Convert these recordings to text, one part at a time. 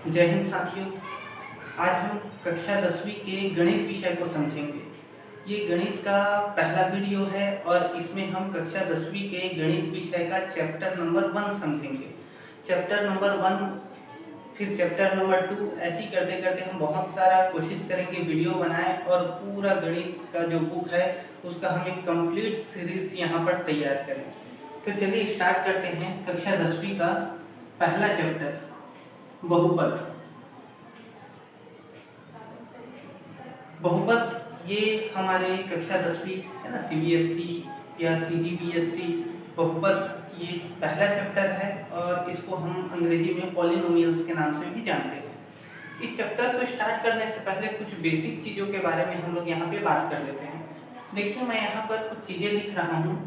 जय हिंद साथियों। आज हम कक्षा 10वीं के गणित विषय को समझेंगे। ये गणित का पहला वीडियो है और इसमें हम कक्षा 10वीं के गणित विषय का चैप्टर नंबर 1 समझेंगे। चैप्टर नंबर 1, फिर चैप्टर नंबर 2, ऐसे ही करते करते हम बहुत सारा कोशिश करेंगे वीडियो बनाएं और पूरा गणित का जो बुक है उसका हम एक कंप्लीट सीरीज यहाँ पर तैयार करें। तो चलिए स्टार्ट करते हैं। कक्षा 10वीं का पहला चैप्टर बहुपद। बहुपद ये हमारे कक्षा 10वीं है ना, CBSE या CGPSC बहुपद ये पहला चैप्टर है और इसको हम अंग्रेजी में पॉलिनोमियल्स के नाम से भी जानते हैं। इस चैप्टर को स्टार्ट करने से पहले कुछ बेसिक चीज़ों के बारे में हम लोग यहाँ पे बात कर लेते हैं। देखिए, मैं यहाँ पर कुछ चीज़ें लिख रहा हूँ।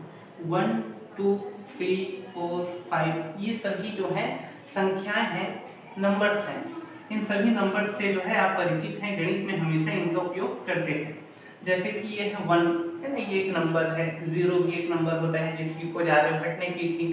1 2 3 4 5 ये सभी जो है संख्याएं हैं, नंबर्स हैं। इन सभी नंबर से जो है आप परिचित हैं, गणित में हमेशा इनका उपयोग करते हैं। जैसे कि ये है 1 है ना, ये एक नंबर है। 0 भी एक नंबर होता है जिसकी खोज आर्यभट्ट ने की थी,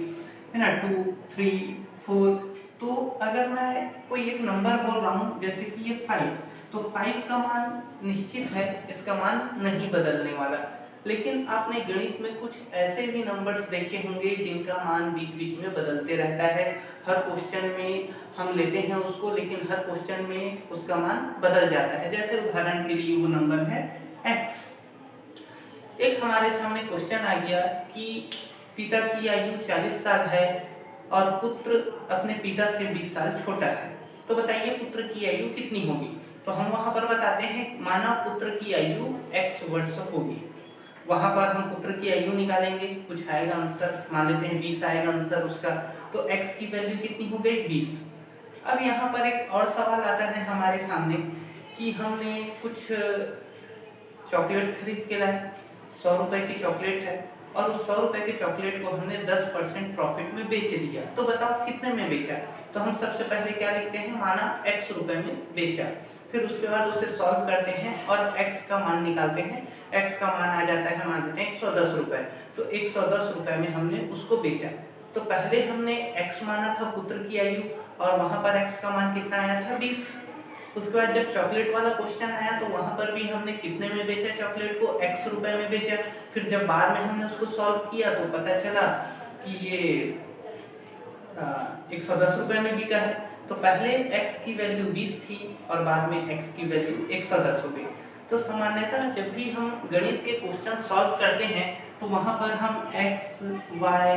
है ना। 2 3 4। तो अगर मैं कोई एक नंबर बोल रहा हूँ जैसे कि ये 5, तो 5 का मान निश्चित है, इसका मान नहीं बदलने वाला। लेकिन आपने गणित में कुछ ऐसे भी नंबर्स देखे होंगे जिनका मान बीच बीच में बदलते रहता है। हर क्वेश्चन में हम लेते हैं उसको, लेकिन हर क्वेश्चन में उसका मान बदल जाता है। जैसे उदाहरण के लिए वो नंबर है x। एक हमारे सामने क्वेश्चन आ गया कि पिता की आयु 40 साल है और पुत्र अपने पिता से 20 साल छोटा है, तो बताइए पुत्र की आयु कितनी होगी। तो हम वहां पर बताते हैं, माना पुत्र की आयु x वर्ष होगी। वहां पर हम पुत्र की आयु निकालेंगे, कुछ आएगा आंसर, मान लेते हैं 20 आएगा आंसर उसका। तो x की वैल्यू कितनी हो गई, 20। अब यहाँ पर एक और सवाल आता है हमारे सामने कि हमने कुछ चॉकलेट खरीद के लाए, 100 रुपए की चॉकलेट है और उस 100 रुपए की चॉकलेट को हमने 10% प्रॉफिट में बेच दिया। तो बताओ कितने में बेचा। तो हम सबसे पहले क्या लिखते हैं, माना x रुपए में बेचा। फिर उसके बाद उसे सॉल्व करते हैं और x का मान निकालते हैं। x का मान आ जाता है, मान लेते हैं 110 रुपए। तो 110 रुपए में हमने उसको बेचा। तो पहले हमने x माना था पुत्र की आयु और वहां पर x का मान कितना आया था, 20। उसके बाद जब चॉकलेट वाला क्वेश्चन आया तो वहां पर भी हमने कितने में बेचा चॉकलेट को, x रुपए में बेचा। फिर जब बाद में हमने उसको सॉल्व किया तो पता चला कि ये 110 रुपए में बिका है। तो पहले x की वैल्यू 20 थी और बाद में x की वैल्यू 110 हो गई। तो सामान्यतः जब भी हम गणित के क्वेश्चन सॉल्व करते हैं तो वहां पर हम x, y,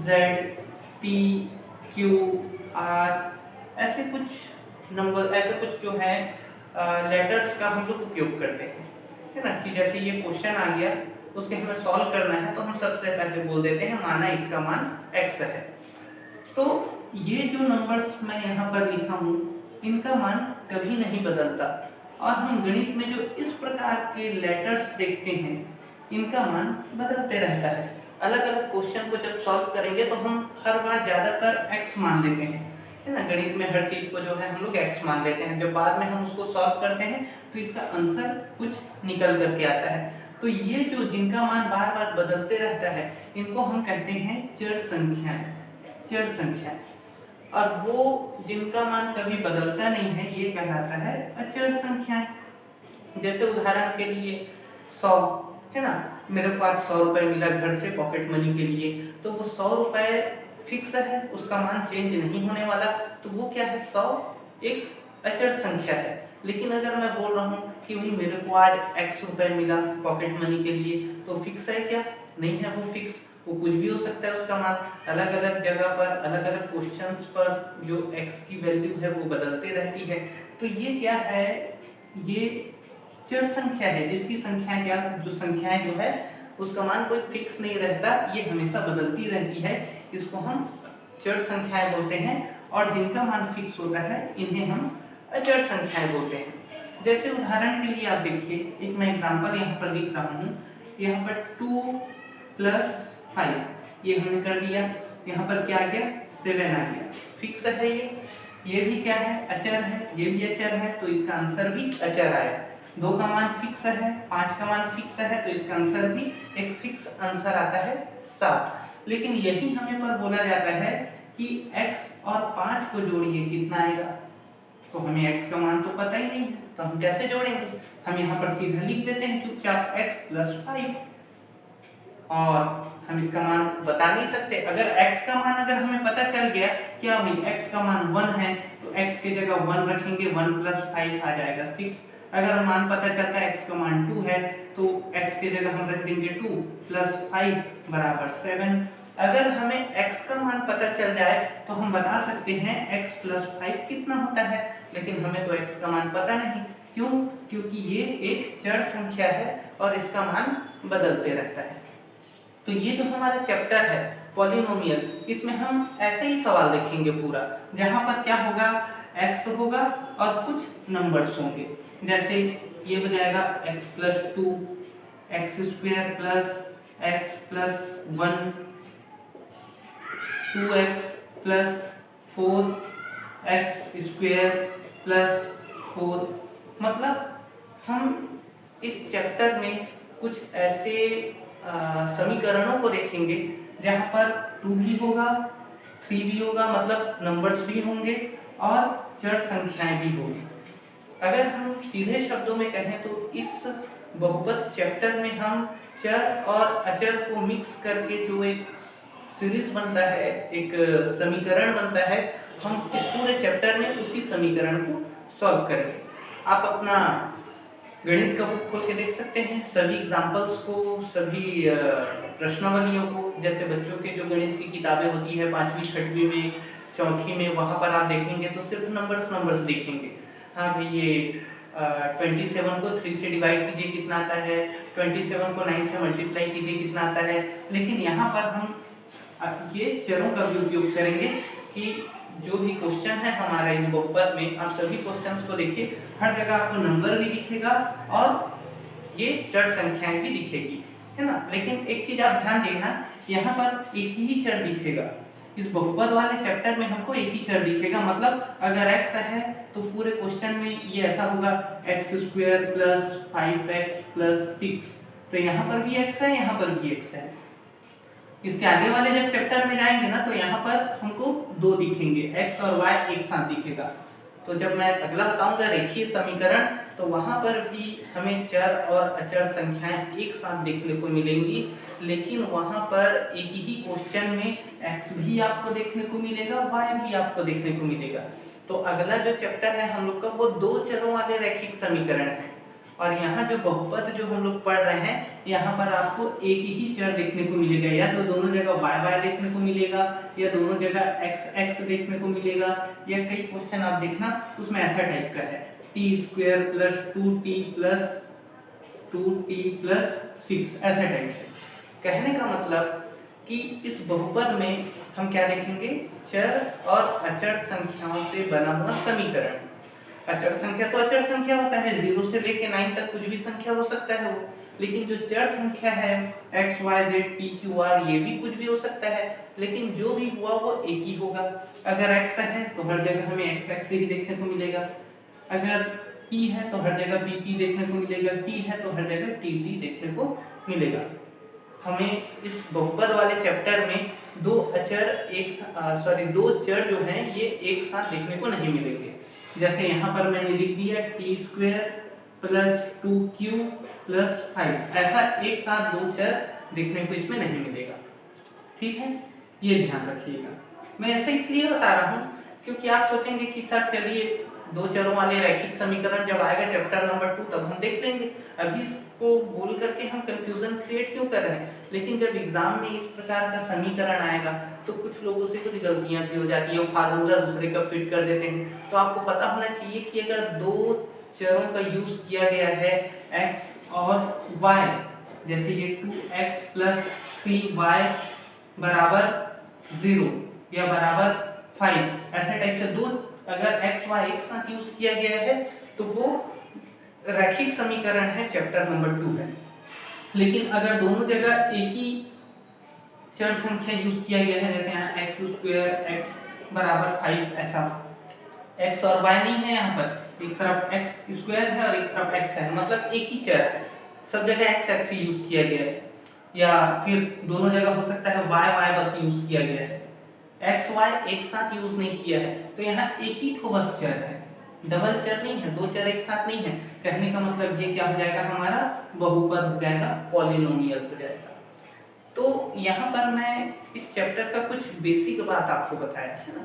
z, p, q, r ऐसे कुछ नंबर, ऐसे कुछ जो है लेटर्स का हम लोग उपयोग करते हैं, है ना। कि जैसे ये क्वेश्चन आ गया, उसके हमें सॉल्व करना है तो हम सबसे पहले बोल देते हैं, माना इसका मान x है। तो ये जो नंबर्स मैं यहाँ पर लिखा हूँ इनका मान कभी नहीं बदलता और हम गणित में जो इस प्रकार के लेटर्स देखते हैं इनका मान बदलते रहता है। अलग अलग क्वेश्चन को जब सॉल्व करेंगे तो हम हर बार ज्यादातर x मान लेते हैं, है ना। गणित में हर चीज को जो है हम लोग x मान लेते हैं। जब बाद में हम उसको सॉल्व करते हैं तो इसका आंसर कुछ निकल करके आता है। तो ये जो जिनका मान बार बार बदलते रहता है इनको हम कहते हैं जड़ संख्याएं, जड़ संख्या। और वो जिनका मान कभी बदलता नहीं है ये कहलाता है अचर संख्याएं। जैसे उदाहरण के लिए 100, है ना। मेरे को आज 100 रुपए मिला घर से पॉकेट मनी के लिए, तो वो 100 रुपए फिक्स है, उसका मान चेंज नहीं होने वाला। तो वो क्या है, 100 एक अचर संख्या है। लेकिन अगर मैं बोल रहा हूँ कि भाई मेरे को आज x रुपए मिला पॉकेट मनी के लिए, तो फिक्स है क्या, नहीं है वो फिक्स। वो कुछ भी हो सकता है उसका मान। अलग अलग जगह पर अलग अलग क्वेश्चंस पर जो x की वैल्यू है वो बदलती रहती है। तो ये क्या है, ये जड़ संख्या है जिसकी संख्याएं क्या, जो संख्याएं जो है उसका मान कोई फिक्स नहीं रहता, ये हमेशा बदलती रहती है। इसको हम जड़ संख्याएं बोलते हैं और जिनका मान फिक्स होता है इन्हें हम अचर संख्याएं बोलते हैं। जैसे उदाहरण के लिए आप देखिए, एक मैं एग्जांपल यहाँ पर लिख रहा हूँ। यहाँ पर 2 + 5 ये हमने कर दिया। यहाँ पर क्या आ गया, 7 आ गया। फिक्स है ये भी क्या है, अचर है, ये भी अचर है, तो इसका आंसर भी अचर आया। 2 का मान फिक्स है, 5 का मान फिक्स है, तो इसका आंसर भी एक फिक्स आंसर आता है 7। लेकिन यही हमें पर बोला जाता है कि x और 5 को जोड़िए कितना आएगा, तो हमें x का मान तो पता ही नहीं है, तो हम कैसे जोड़ेंगे? हम यहाँ पर सीधा लिख देते हैं चुपचाप x प्लस 5, और हम इसका मान बता नहीं सकते। अगर x का मान अगर हमें पता चल गया क्या भाई x का मान 1 है, तो x की जगह 1 रखेंगे, 1 प्लस 5 आ जाएगा 6। अगर मान पता चलता है x का मान 2 है, तो x की जगह हम रख देंगे 2 प्लस 5 बराबर 7। अगर हमें x का मान पता चल जाए तो हम बता सकते हैं x प्लस 5 कितना होता है, लेकिन हमें तो x का मान पता नहीं। क्यों? क्योंकि ये एक जड़ संख्या है और इसका मान बदलते रहता है। तो ये जो हमारा चैप्टर है पॉलिनोमियल, इसमें हम ऐसे ही सवाल देखेंगे पूरा, जहाँ पर क्या होगा, x होगा और कुछ नंबर्स होंगे। जैसे ये हो जाएगा x plus 2, x square plus x plus 1, 2x plus 4, x square plus 4। मतलब हम इस चैप्टर में कुछ ऐसे समीकरणों को देखेंगे जहाँ पर 2 भी होगा, 3 भी होगा, मतलब नंबर्स भी होंगे और जड़ संख्याएं भी होंगी। अगर हम सीधे शब्दों में कहें तो इस बहुपद चैप्टर में हम चर और अचर को मिक्स करके जो एक सीरीज बनता है, एक समीकरण बनता है, हम इस पूरे चैप्टर में उसी समीकरण को सॉल्व करेंगे। आप अपना गणित का बुक खोल के देख सकते हैं, सभी एग्जाम्पल्स को, सभी प्रश्नावलियों को। जैसे बच्चों के जो गणित की किताबें होती है 5वीं 6वीं में, 4थी में, वहाँ पर आप देखेंगे तो सिर्फ नंबर्स देखेंगे। हाँ भाई ये 27 को 3 से डिवाइड कीजिए कितना आता है, 27 को 9 से मल्टीप्लाई कीजिए कितना आता है। लेकिन यहाँ पर हम ये चरों का भी उपयोग करेंगे कि जो भी क्वेश्चन है हमारा इस बहुपद में, आप सभी क्वेश्चंस को देखिए, हर जगह आपको नंबर भी दिखेगा और ये जड़ संख्याएं भी दिखेगी, है ना। लेकिन एक चीज आप ध्यान देना, यहाँ पर एक ही चर दिखेगा। इस बहुपद वाले चैप्टर में हमको एक ही चर दिखेगा, मतलब अगर x है तो पूरे क्वेश्चन में ये ऐसा होगा x square plus 5x plus 6। तो यहाँ पर भी x है, यहाँ पर भी x है। इसके आगे वाले जब चैप्टर में जाएंगे ना, तो यहाँ पर हमको 2 दिखेंगे, x और y एक साथ दिखेगा। तो जब मैं अगला बताऊंगा रेखीय समीकरण, तो वहां पर भी हमें चर और अचर संख्याएं एक साथ देखने को मिलेंगी, लेकिन वहां पर एक ही क्वेश्चन में x भी आपको देखने को मिलेगा, y भी आपको देखने को मिलेगा। तो अगला जो चैप्टर है हम लोग का, वो 2 चरों वाले रैखिक समीकरण है। और यहाँ जो बहुपद जो हम लोग पढ़ रहे हैं, यहाँ पर आपको एक ही चर देखने को मिलेगा, या तो दोनों जगह y देखने को मिलेगा, या दोनों जगह x देखने को मिलेगा, या कई क्वेश्चन आप देखना उसमें ऐसा टाइप का है t square plus 2t plus 2t plus 6, ऐसा टाइप से। कहने का मतलब कि इस बहुपद में हम क्या देखेंगे, चर और अचर संख्याओं से बना हुआ समीकरण। अचर संख्या तो अचर संख्या होता है, 0 से लेके 9 तक कुछ भी संख्या हो सकता है वो। लेकिन जो चर संख्या है x y z p q r, ये भी कुछ भी हो सकता है, लेकिन जो भी हुआ वो एक ही होगा। अगर x है तो हर जगह हमें x ही देखने को मिलेगा, अगर p है तो हर जगह p देखने को मिलेगा, t है तो हर जगह t देखने को मिलेगा। हमें इस बहुपद वाले चैप्टर में दो चर जो हैं ये एक साथ देखने को नहीं मिलेंगे। जैसे यहाँ पर मैंने लिख दिया T square plus 2q plus 5, ऐसा एक साथ 2 चर देखने को इसमें नहीं मिलेगा। ठीक है, ये ध्यान रखिएगा। मैं ऐसे इसलिए बता रहा हूँ क्योंकि आप सोचेंगे कि सर चलिए 2 चरों वाले रैखिक समीकरण जब आएगा चैप्टर नंबर 2 तब हम देख लेंगे, अभी इसको बोल करके हम कंफ्यूजन क्रिएट क्यों कर रहे हैं। लेकिन जब एग्जाम में इस प्रकार का समीकरण आएगा तो कुछ लोगों से कुछ गलतियां भी हो जाती है, फार्मूला दूसरे का फिट कर देते हैं। तो आपको पता होना चाहिए कि अगर 2 चरों का यूज किया गया है x और y, जैसे ये 2x प्लस 3y बराबर 0 या बराबर 5, ऐसे टाइप से 2 अगर x y एक साथ यूज किया गया है तो वो रैखिक समीकरण है, चैप्टर नंबर 2 है। लेकिन अगर दोनों जगह एक ही चर संख्या यूज किया गया है, जैसे यहाँ एक्स स्क्वायर एक्स बराबर 5, ऐसा x और y नहीं है, यहाँ पर एक तरफ एक्स स्क्वायर है और एक तरफ x है, मतलब एक ही चर है, सब जगह x यूज किया गया है। या फिर दोनों जगह हो सकता है y बस यूज किया गया है, x y एक साथ यूज नहीं किया है, तो यहाँ एक ही ठो बस चर है। डबल चर नहीं है, दो चर एक साथ नहीं है। कहने का मतलब ये क्या हो जाएगा, हमारा बहुपद हो जाएगा, पॉलिनोमियल हो जाएगा। तो यहाँ पर मैं इस चैप्टर का कुछ बेसिक बात आपको बताया है ना,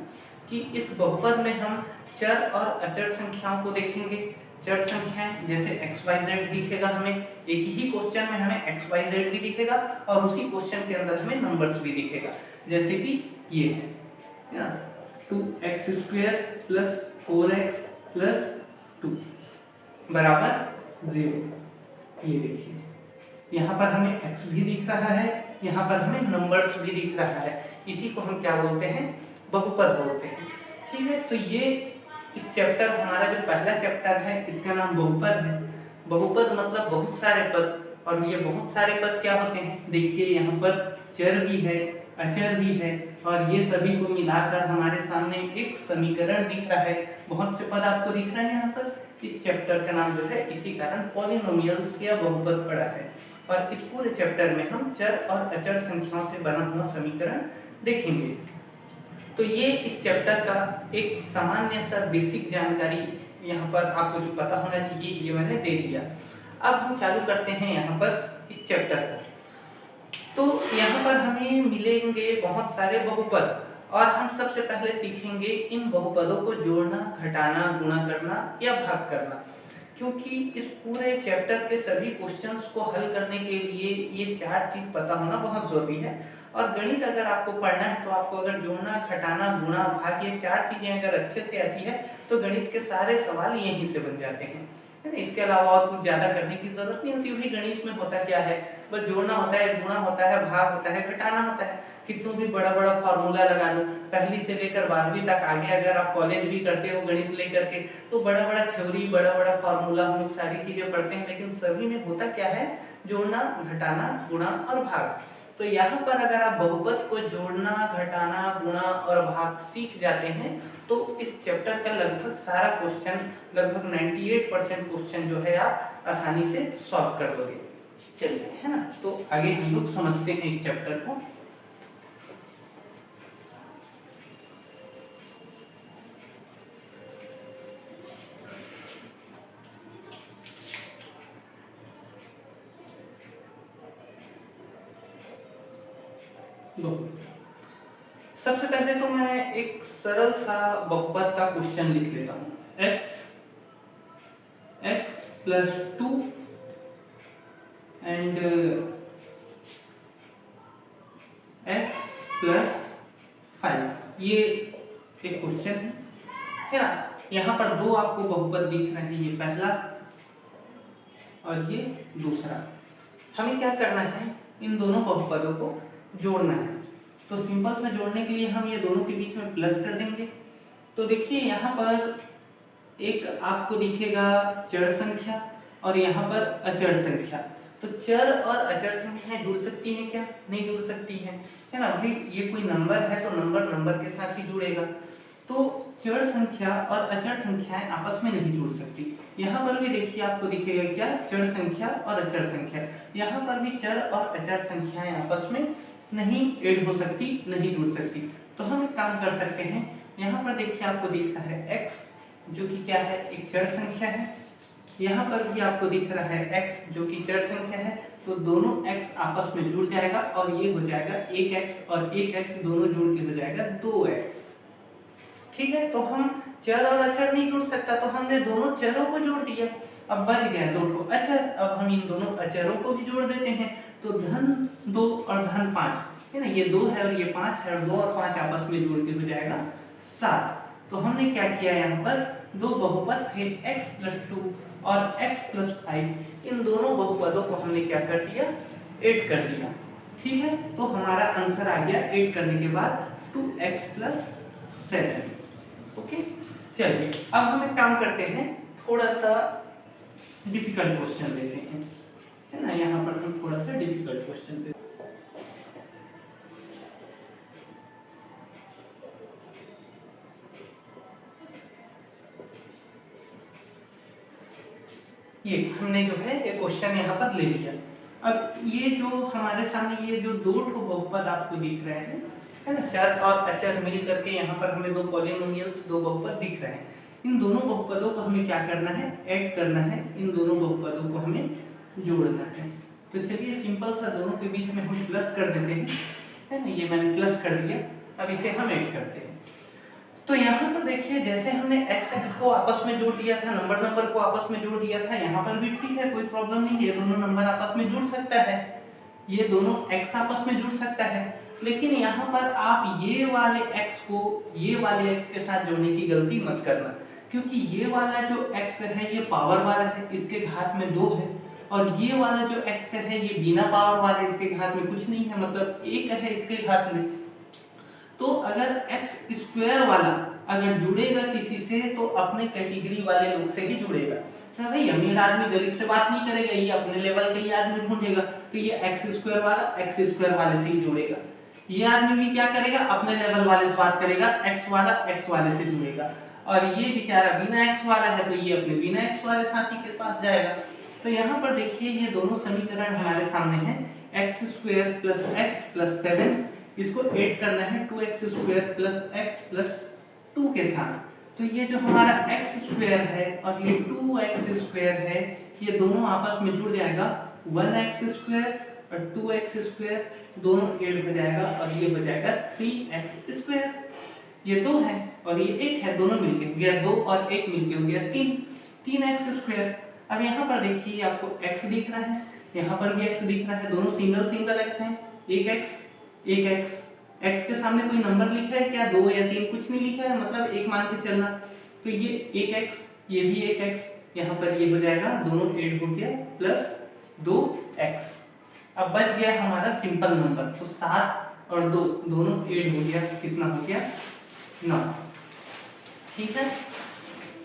कि इस बहुपद में हम चर और अचर संख्याओं को देखेंगे। चर संख्याएं जैसे एक्स वाई जेड दिखेगा हमें, एक ही क्वेश्चन में हमें एक्स वाई जेड भी दिखेगा और उसी क्वेश्चन के अंदर हमें नंबर्स भी दिखेगा। जैसे कि ये है 2x² प्लस 4x प्लस 2 बराबर 0। ये देखिए यहाँ पर हमें x भी दिख रहा है, यहाँ पर हमें नंबर्स भी दिख रहा है। इसी को हम क्या बोलते हैं, बहुपद बोलते हैं। ठीक है, तो ये इस चैप्टर, हमारा जो पहला चैप्टर है इसका नाम बहुपद है। बहुपद मतलब बहुत सारे पद, और ये बहुत सारे पद क्या होते हैं, देखिए यहाँ पर चर भी है, अचर भी है, और ये सभी को मिलाकर हमारे सामने एक समीकरण दिख रहा है। बहुत से पद आपको दिख रहे हैं यहाँ पर। इस चैप्टर का नाम जो है इसी कारण पॉलिनोमियल्स या बहुपद पड़ा है। और इस पूरे चैप्टर में हम चर और अचर संख्याओं से बना हुआ समीकरण देखेंगे। तो ये इस चैप्टर का एक सामान्य सा बेसिक जानकारी यहाँ पर आपको जो पता होना चाहिए ये मैंने दे दिया। अब हम चालू करते हैं यहाँ पर इस चैप्टर को। तो यहाँ पर हमें मिलेंगे बहुत सारे बहुपद, और हम सबसे पहले सीखेंगे इन बहुपदों को जोड़ना, घटाना, गुणा करना या भाग करना। क्योंकि इस पूरे चैप्टर के सभी क्वेश्चंस को हल करने के लिए ये चार चीज पता होना बहुत जरूरी है। और गणित अगर आपको पढ़ना है तो आपको अगर जोड़ना, घटाना, गुणा, भाग ये चार चीजें अगर अच्छे से आती है तो गणित के सारे सवाल यहीं से बन जाते हैं, है ना। इसके अलावा और कुछ ज्यादा करने की जरूरत नहीं होती। वही गणित में होता क्या है, बस जोड़ना होता है, गुणा होता है, भाग होता है, घटाना होता है। कितना भी बड़ा बड़ा फार्मूला लगा लो, पहली से लेकर 12वीं तक, आगे अगर आप कॉलेज भी करते हो गणित लेकर के, तो बड़ा बड़ा थ्योरी, बड़ा बड़ा फार्मूला, हम लोग सारी चीजें पढ़ते हैं, लेकिन सभी में होता क्या है, जोड़ना, घटाना, गुणा और भाग। तो यहाँ पर अगर आप बहुपद को जोड़ना, घटाना, गुणा और भाग सीख जाते हैं तो इस चैप्टर का लगभग सारा क्वेश्चन, लगभग 98% क्वेश्चन जो है आप आसानी से सॉल्व कर दोगे। चलिए, है ना। तो आगे हम लोग समझते हैं इस चैप्टर को। सबसे पहले तो मैं एक सरल सा बहुपद का क्वेश्चन लिख लेता हूँ। x plus 2 and x plus 5, ये एक क्वेश्चन है ना। यहाँ पर दो आपको बहुपद दिख रहे हैं, ये पहला और ये दूसरा। हमें क्या करना है, इन दोनों बहुपदों को जोड़ना है। तो सिंपल से जोड़ने के लिए हम ये दोनों के बीच में प्लस कर देंगे। तो देखिए यहाँ पर एक आपको दिखेगा चर संख्या और यहाँ पर अचर संख्या। तो चर और अचर संख्याएं जुड़ सकती हैं क्या, नहीं जुड़ सकती हैं, है ना। अभी ये कोई नंबर है तो नंबर नंबर के साथ ही जुड़ेगा। तो चर संख्या और अचर संख्याएं आपस में नहीं जुड़ सकती। यहाँ पर भी देखिए आपको दिखेगा क्या, चर संख्या और अचर संख्या। यहाँ पर भी चर और अचर संख्याएं आपस में नहीं ऐड हो सकती, नहीं जुड़ सकती। तो हम एक काम कर सकते हैं, यहाँ पर देखिए आपको दिख रहा है x जो कि क्या है, एक चर संख्या है। यहाँ पर भी आपको दिख रहा है x जो कि चर संख्या है। तो दोनों x आपस में जुड़ जाएगा और ये हो जाएगा 1x और 1x दोनों जुड़ के हो जाएगा 2x। ठीक है, तो हम चर और अचर नहीं जुड़ सकता, तो हमने दोनों चरों को जोड़ दिया, अब बच गया दो ठो अचर। अब हम इन दोनों अचरों को भी जोड़ देते हैं। तो धन 2 और धन 5, है ना, ये 2 है और ये 5 है, और 2 और 5 आपस में जोड़ के हो जाएगा 7। तो हमने क्या किया, यहाँ पर दो बहुपद थे x प्लस 2 और x प्लस 5, इन दोनों बहुपदों को हमने क्या कर दिया, ऐड कर दिया। ठीक है, तो हमारा आंसर आ गया ऐड करने के बाद 2x प्लस 7। ओके, चलिए अब हम एक काम करते हैं, थोड़ा सा डिफिकल्ट क्वेश्चन लेते हैं, है ना। यहाँ पर हम थोड़ा सा डिफिकल्ट क्वेश्चन लेते हैं। ये हमने जो है ये क्वेश्चन यहाँ पर ले लिया। अब ये जो हमारे सामने ये जो दो ठो बहुपद आपको दिख रहे हैं, है ना, चर और अचर मिल करके यहाँ पर हमें दो पॉलिनोमियल्स, दो बहुपद दिख रहे हैं। इन दोनों बहुपदों को हमें क्या करना है, ऐड करना है, इन दोनों बहुपदों को हमें जोड़ना है। तो चलिए सिंपल सा दोनों के बीच में हम प्लस कर देते हैं, है ना, ये मैंने प्लस कर दिया। अब इसे हम ऐड करते हैं। तो यहाँ पर देखिए जैसे हमने x x को आपस में जोड़ दिया था, नंबर को आपस में जोड़ दिया था, यहाँ पर भी ठीक है, कोई प्रॉब्लम नहीं है, दोनों नंबर आपस में जुड़ सकता है, ये दोनों x आपस में जुड़ सकता है। लेकिन यहाँ पर आप ये वाले x को ये वाले x के साथ जोड़ने की गलती मत करना, क्योंकि ये वाला जो x है ये पावर वाला है, इसके घात में 2 है, और ये वाला जो x है ये बिना पावर वाला, इसके घात में कुछ नहीं है, मतलब 1 है इसके घात में। तो अगर x स्क्वायर वाला अगर जुड़ेगा किसी से तो अपने कैटेगरी वाले लोग से ही जुड़ेगा। तो भाई अमीर आदमी गरीब से बात नहीं करेगा, ये अपने लेवल का ही आदमी ढूंढेगा, तो ये x स्क्वायर वाला x स्क्वायर वाले से ही जुड़ेगा। ये आदमी भी क्या करेगा, अपने लेवल वाले से बात करेगा, x वाला x वाले से जुड़ेगा, और ये बेचारा बिना x वाला है तो ये अपने बिना x वाले साथी के पास जाएगा। तो यहाँ पर देखिए ये दोनों समीकरण हमारे सामने हैं, x square plus x plus 7, इसको ऐड करना है 2x square plus x plus 2 के साथ। तो ये जो हमारा x स्क्वायर है और ये 2x स्क्वायर है, ये दोनों आपस में जुड़ जाएगा, 1x स्क्वायर और 2x स्क्वायर दोनों ऐड हो जाएगा और ये हो जाएगा 3x स्क्वायर। ये 2 है और ये 1 है, दोनों मिलके हो गया 2 और 1 मिलके हो गया 3x स्क्वायर। अब यहाँ पर देखिए आपको x दिख रहा है, यहाँ पर भी x दिख रहा है, दोनों सिंगल x हैं, एक x x के सामने कोई नंबर लिखा है क्या, 2 या 3, कुछ नहीं लिखा है, मतलब 1 मान के चलना। तो ये 1x, ये भी 1x, यहाँ पर ये हो जाएगा, दोनों ऐड हो गया प्लस 2x। अब बच गया हमारा सिंपल नंबर, तो 7 और 2 दोनों ऐड हो गया, कितना हो गया 9। ठीक है,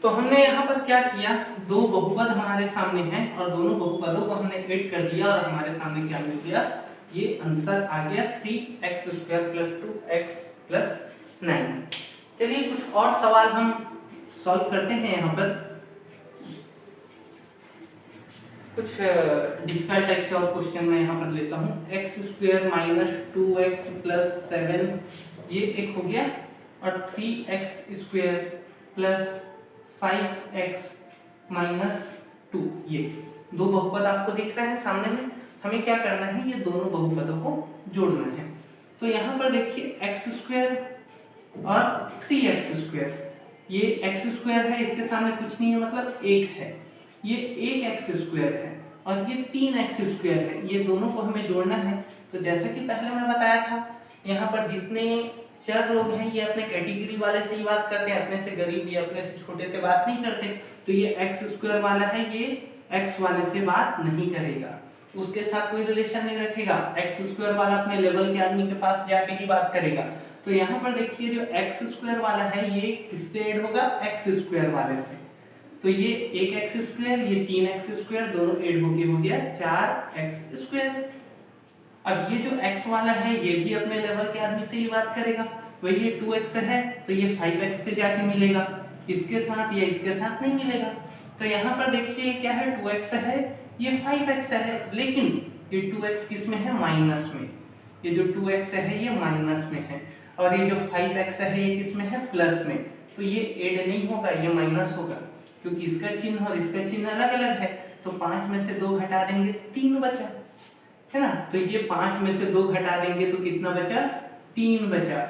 तो हमने यहाँ पर क्या किया, दो बहुपद हमारे सामने हैं और दोनों बहुपदों को हमने ऐड कर दिया और हमारे सामने क्या मिल गया, ये आंसर आ गया 3x square plus 2x plus 9। चलिए कुछ और सवाल हम सॉल्व करते हैं। यहाँ पर कुछ डिफिकल्ट टाइप के और क्वेश्चन मैं यहाँ पर लेता हूँ। x square minus 2x plus 7 ये एक हो गया, और 3x square plus 5x minus 2, ये दो बहुपद आपको दिख रहे हैं सामने में। हमें क्या करना है, ये दोनों बहुपदों को जोड़ना है। तो यहाँ पर देखिए x स्क्वायर और 3x स्क्वायर, ये x स्क्वायर है, इसके सामने कुछ नहीं है, मतलब 1 है, ये 1x स्क्वायर है और ये 3x स्क्वायर है, ये दोनों को हमें जोड़ना है। तो जैसे कि पहले मैं बताया था, यहाँ पर जितने चर लोग हैं ये अपने कैटेगरी वाले से ही बात करते हैं, अपने से गरीब या अपने से छोटे से बात नहीं करते। तो ये x स्क्वायर वाला है, ये x वाले से बात नहीं करेगा, उसके साथ कोई रिलेशन नहीं रखेगा। x स्क्वायर वाला अपने लेवल के आदमी के पास जाके ही बात करेगा। तो यहाँ पर देखिए जो x स्क्वायर वाला है ये किससे ऐड होगा, x स्क्वायर वाले से। तो ये 1x स्क्वायर, ये 3x स्क्वायर, दोनों ऐड होके हो गया 4x स्क्वायर। अब ये जो x वाला है ये भी अपने लेवल के आदमी से ही बात करेगा, वही ये 2x है तो ये 5x से जाके मिलेगा, इसके साथ या इसके साथ नहीं मिलेगा। तो यहाँ पर देखिए क्या है, 2x है, ये 5x है, लेकिन ये 2x किस में है, माइनस में। ये जो 2x है ये माइनस में है, और ये जो 5x है ये किस में है, प्लस में। तो ये ऐड नहीं होगा, ये माइनस होगा, क्योंकि इसका चिन्ह और इसका चिन्ह अलग अलग है। तो 5 में से 2 घटा देंगे 3 बचा, है ना। तो ये 5 में से 2 घटा देंगे तो कितना बचा, 3 बचा।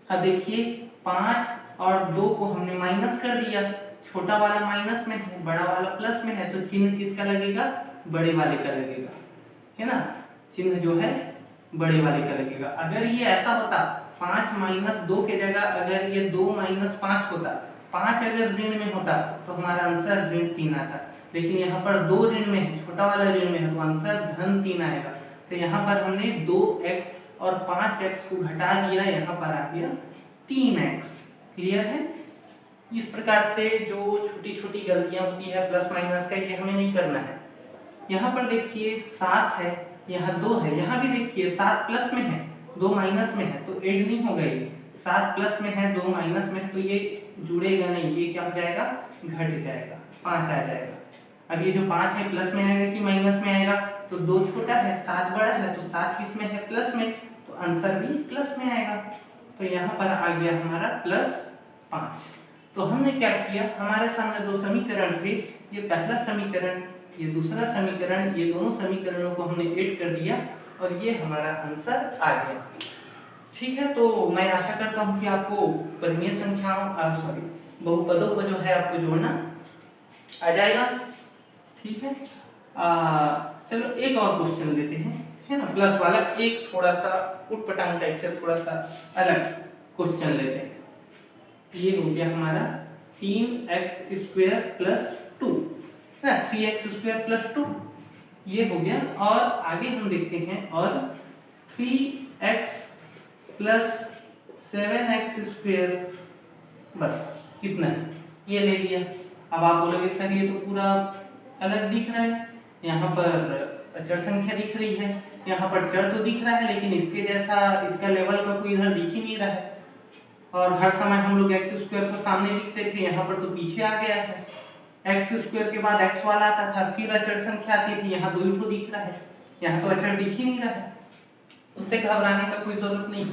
अब देखिए 5 और 2 को हमने माइनस कर दिया, छोटा वाला माइनस में है, बड़ा वाला प्लस में है, तो चिन्ह किसका लगेगा, बड़े वाले का लगेगा, है ना। चिन्ह जो है बड़े वाले का लगेगा। अगर ये ऐसा होता 5 माइनस 2 के जगह अगर ये 2 माइनस 5 होता, 5 अगर ऋण में होता तो हमारा आंसर ऋण 3 आता, लेकिन यहाँ पर 2 ऋण में है, छोटा वाला ऋण में है, तो आंसर धन 3 आएगा। तो यहाँ पर हमने 2x और 5x को घटा दिया, यहाँ पर आ गया 3x। क्लियर है। इस प्रकार से जो छोटी छोटी गलतियां होती है प्लस माइनस का, ये हमें नहीं करना है। यहाँ पर देखिए 7 है, यहाँ 2 है, यहाँ भी देखिए 7 प्लस में है 2 माइनस में है, तो ऐड नहीं होगा। ये 7 प्लस में है 2 माइनस में है, तो ये जुड़ेगा नहीं, ये क्या हो जाएगा, घट जाएगा, 5 आ जाएगा। अब ये जो 5 है प्लस में आएगा कि माइनस में आएगा, तो 2 छोटा है 7 बड़ा है, तो 7 किस में है, प्लस में, तो आंसर भी प्लस में आएगा। तो यहाँ पर आ गया हमारा +5। तो हमने क्या किया, हमारे सामने दो समीकरण थे, ये पहला समीकरण, ये दूसरा समीकरण, ये दोनों समीकरणों को हमने ऐड कर दिया और ये हमारा आंसर आ गया। ठीक है, तो मैं आशा करता हूँ कि आपको परिमेय संख्याओं सॉरी बहुपदों को जो है आपको जोड़ना आ जाएगा। ठीक है, चलो एक और क्वेश्चन लेते हैं, है ना, प्लस वाला, एक थोड़ा सा उटपटांग टाइप से थोड़ा सा अलग क्वेश्चन लेते हैं। ये हो गया हमारा 3x² प्लस 2, है ना, 3x² प्लस 2 ये हो गया। और आगे हम देखते हैं, और 3x प्लस 7x², बस कितना है ये ले लिया। अब आप बोलोगे सर ये तो पूरा अलग दिख रहा है, यहाँ पर अचर संख्या दिख रही है, यहाँ पर चर तो दिख रहा है, लेकिन इसके जैसा इसका लेवल का कोई इधर दिख ही नहीं रहा है। और हर समय हम लोग x² को सामने लिखते थे, यहाँ पर तो पीछे आ गया है। x² के बाद x वाला आता था, फिर अचर संख्या आती थी, यहाँ 2 दिख रहा है, यहाँ तो अचर दिख ही नहीं रहा है। उससे घबराने का कोई जरूरत नहीं।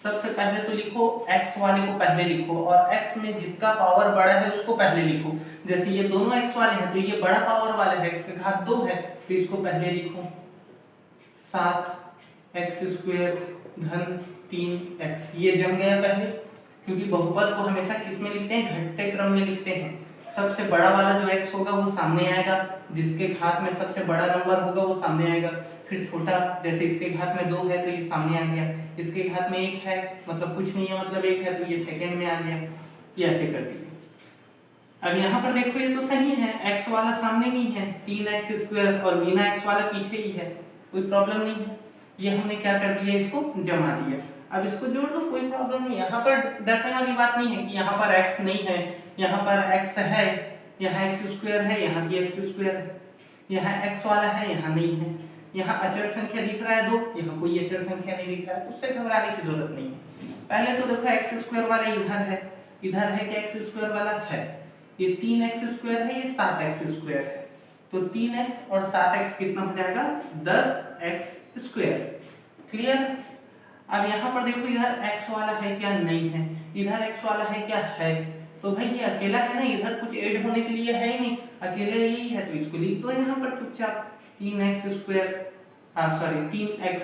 सबसे पहले तो लिखो x वाले को पहले लिखो, और x में जिसका पावर बड़ा है उसको पहले लिखो। जैसे ये दोनों x वाले हैं तो ये बड़ा पावर वाला है, x की घात 2 है, तो इसको पहले लिखो 7x² धन 3x, ये जम गया पहले, क्योंकि बहुपद को हमेशा किस में लिखते हैं, घटते क्रम में लिखते हैं। सबसे बड़ा वाला जो x होगा वो सामने आएगा, जिसके घात में सबसे बड़ा नंबर होगा वो सामने आएगा, फिर छोटा, जैसे इसके घात में 2 है तो ये सामने आ गया, इसके घात में 1 है मतलब कुछ नहीं है, मतलब 1 है तो ये सेकंड में आ गया, ये ऐसे कर दीजिए। अब यहाँ पर देखो ये तो सही है, x वाला सामने नहीं है, 3x² और बिना x वाला पीछे ही है, कोई प्रॉब्लम नहीं है। ये हमने क्या कर दिया, इसको जमा दिया। अब इसको जोड़ लो, कोई प्रॉब्लम नहीं, यहाँ पर डरने वाली बात नहीं है कि यहाँ पर x नहीं है, यहाँ पर x है, यहाँ x² है, यहाँ भी x² है, यहाँ x वाला है, यहाँ नहीं है, यहाँ अचर संख्या दिख रहा है 2, यहाँ कोई अचर संख्या नहीं दिख रहा है, उससे घबराने की जरूरत नहीं है। पहले तो देखो x² वाला इधर है कि x² वाला है, ये 3x² है, ये 7x² है, तो 3x और 7x कितना हो जाएगा, 10x²। क्लियर। अब यहाँ पर देखो इधर x वाला है क्या, नहीं है, इधर x वाला है क्या, है, तो भाई ये अकेला है ना, इधर कुछ ऐड होने के लिए है ही नहीं, अकेले यही है, तो इसको लिख दो यहाँ पर चुपचाप 3x², सॉरी 3x।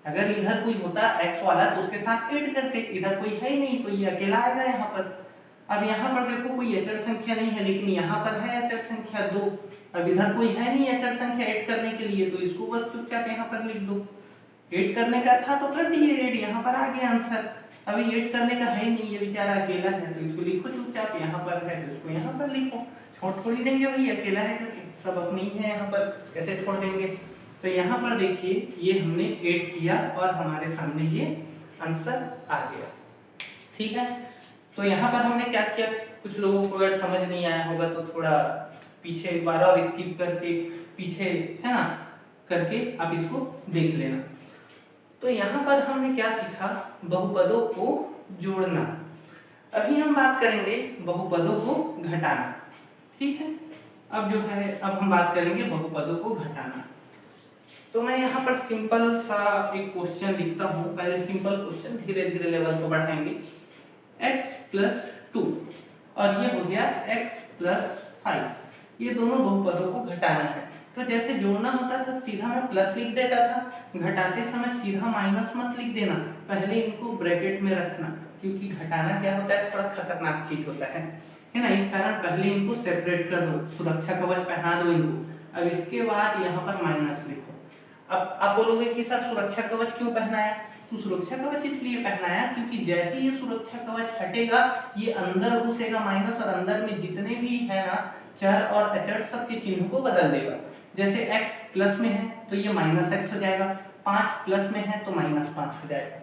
अगर इधर कोई होता x वाला तो उसके साथ ऐड करते, इधर कोई है ही नहीं तो ये अकेला आएगा यहाँ पर। अब यहाँ पर देखो कोई अचर संख्या नहीं है, लेकिन यहाँ पर है अचर संख्या 2, अब इधर कोई है नहीं अचर संख्या ऐड करने के लिए, तो इसको बस चुपचाप यहाँ पर लिख दो। ऐड करने का था तो कर दिए ऐड, यहाँ पर आ गया आंसर। अभी ऐड करने का है नहीं, ये बेचारा अकेला है, तो इसको लिखो चुपचाप, यहाँ पर है तो इसको यहाँ पर लिखो, छोड़ थोड़ी देंगे भाई, अकेला है करके, सब अपनी ही है, यहाँ पर कैसे छोड़ देंगे। तो यहाँ पर देखिए ये हमने ऐड किया और हमारे सामने ये आंसर आ गया। ठीक है, तो यहाँ पर हमने क्या किया, कुछ लोगों को अगर समझ नहीं आया होगा तो थोड़ा पीछे एक बार और स्किप करके पीछे, है ना, करके आप इसको देख लेना। तो यहाँ पर हमने क्या सीखा, बहुपदों को जोड़ना। अभी हम बात करेंगे बहुपदों को घटाना। ठीक है, अब जो है अब हम बात करेंगे बहुपदों को घटाना। तो मैं यहाँ पर सिंपल सा एक क्वेश्चन लिखता हूँ, पहले सिंपल क्वेश्चन, धीरे धीरे लेवल को बढ़ाएंगे। x+2 और ये हो गया x+5, ये दोनों बहुपदों को घटाना है। तो जैसे जोड़ना होता था सीधा मैं प्लस लिख देता था, घटाते समय सीधा माइनस मत लिख देना, पहले इनको ब्रैकेट में रखना, क्योंकि घटाना क्या होता है, थोड़ा खतरनाक चीज होता है ना, इस कारण पहले इनको सेपरेट कर दो, सुरक्षा कवच पहना दो इनको। अब इसके बाद यहाँ पर माइनस लिखो। अब आप बोलोगे कि सर सुरक्षा कवच क्यों पहनाया, तो सुरक्षा कवच इसलिए पहनाया क्योंकि जैसे ये सुरक्षा कवच हटेगा ये अंदर घुसेगा माइनस, और अंदर में जितने भी है ना चर और अचर सबके चिन्ह को बदल देगा। जैसे x प्लस में है तो ये -x हो जाएगा, 5 प्लस में है तो -5 हो जाएगा।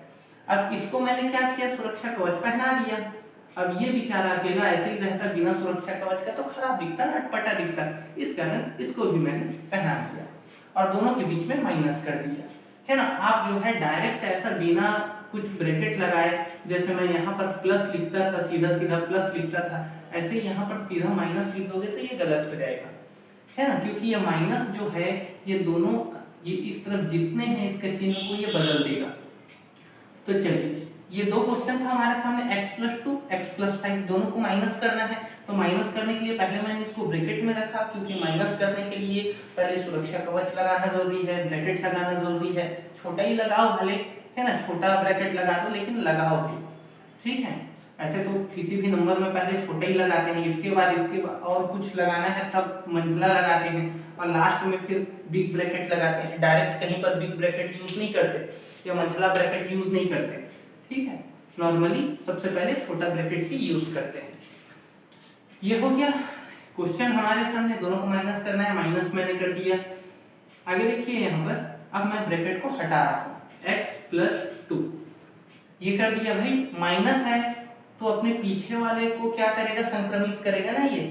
अब इसको मैंने क्या किया, सुरक्षा कवच पहना दिया। अब ये बेचारा अकेला ऐसे ही रहता बिना सुरक्षा कवच का तो खराब दिखता, अटपटा दिखता, इस कारण इसको भी मैंने पहना दिया और दोनों के बीच में माइनस कर दिया, है ना। आप जो है डायरेक्ट ऐसा बिना कुछ ब्रैकेट लगाए, जैसे मैं यहाँ पर प्लस लिखता था, सीधा सीधा प्लस लिखता था, ऐसे यहाँ पर सीधा माइनस लिख दोगे तो ये गलत हो जाएगा, है ना, क्योंकि ये माइनस जो है ये दोनों ये इस तरफ जितने हैं इसके चिन्ह को ये बदल देगा। तो चलिए ये दो क्वेश्चन था हमारे सामने, x+2 x+5 दोनों को माइनस करना है। तो माइनस करने के लिए पहले मैंने इसको ब्रैकेट में रखा, क्योंकि माइनस करने के लिए पहले सुरक्षा कवच लगाना जरूरी है, ब्रैकेट लगाना जरूरी है। छोटा ही लगाओ भले, है ना, छोटा ब्रैकेट लगा दो लेकिन लगाओ भी, ठीक है। ऐसे तो किसी भी नंबर में पहले छोटा ही लगाते हैं, इसके बाद और कुछ लगाना है तब मंझला लगाते हैं, और लास्ट में फिर बिग ब्रैकेट लगाते हैं। डायरेक्ट कहीं पर बिग ब्रैकेट यूज नहीं करते या मंझला ब्रैकेट यूज नहीं करते, ठीक है। नॉर्मली सबसे पहले छोटा ब्रैकेट ही यूज करते हैं। ये हो गया क्वेश्चन हमारे सामने, दोनों को माइनस करना है, माइनस मैंने कर दिया। आगे देखिए यहाँ पर, अब मैं ब्रैकेट को हटा रहा हूँ, x+2 ये कर दिया भाई। माइनस है तो अपने पीछे वाले को क्या करेगा, संक्रमित करेगा ना ये,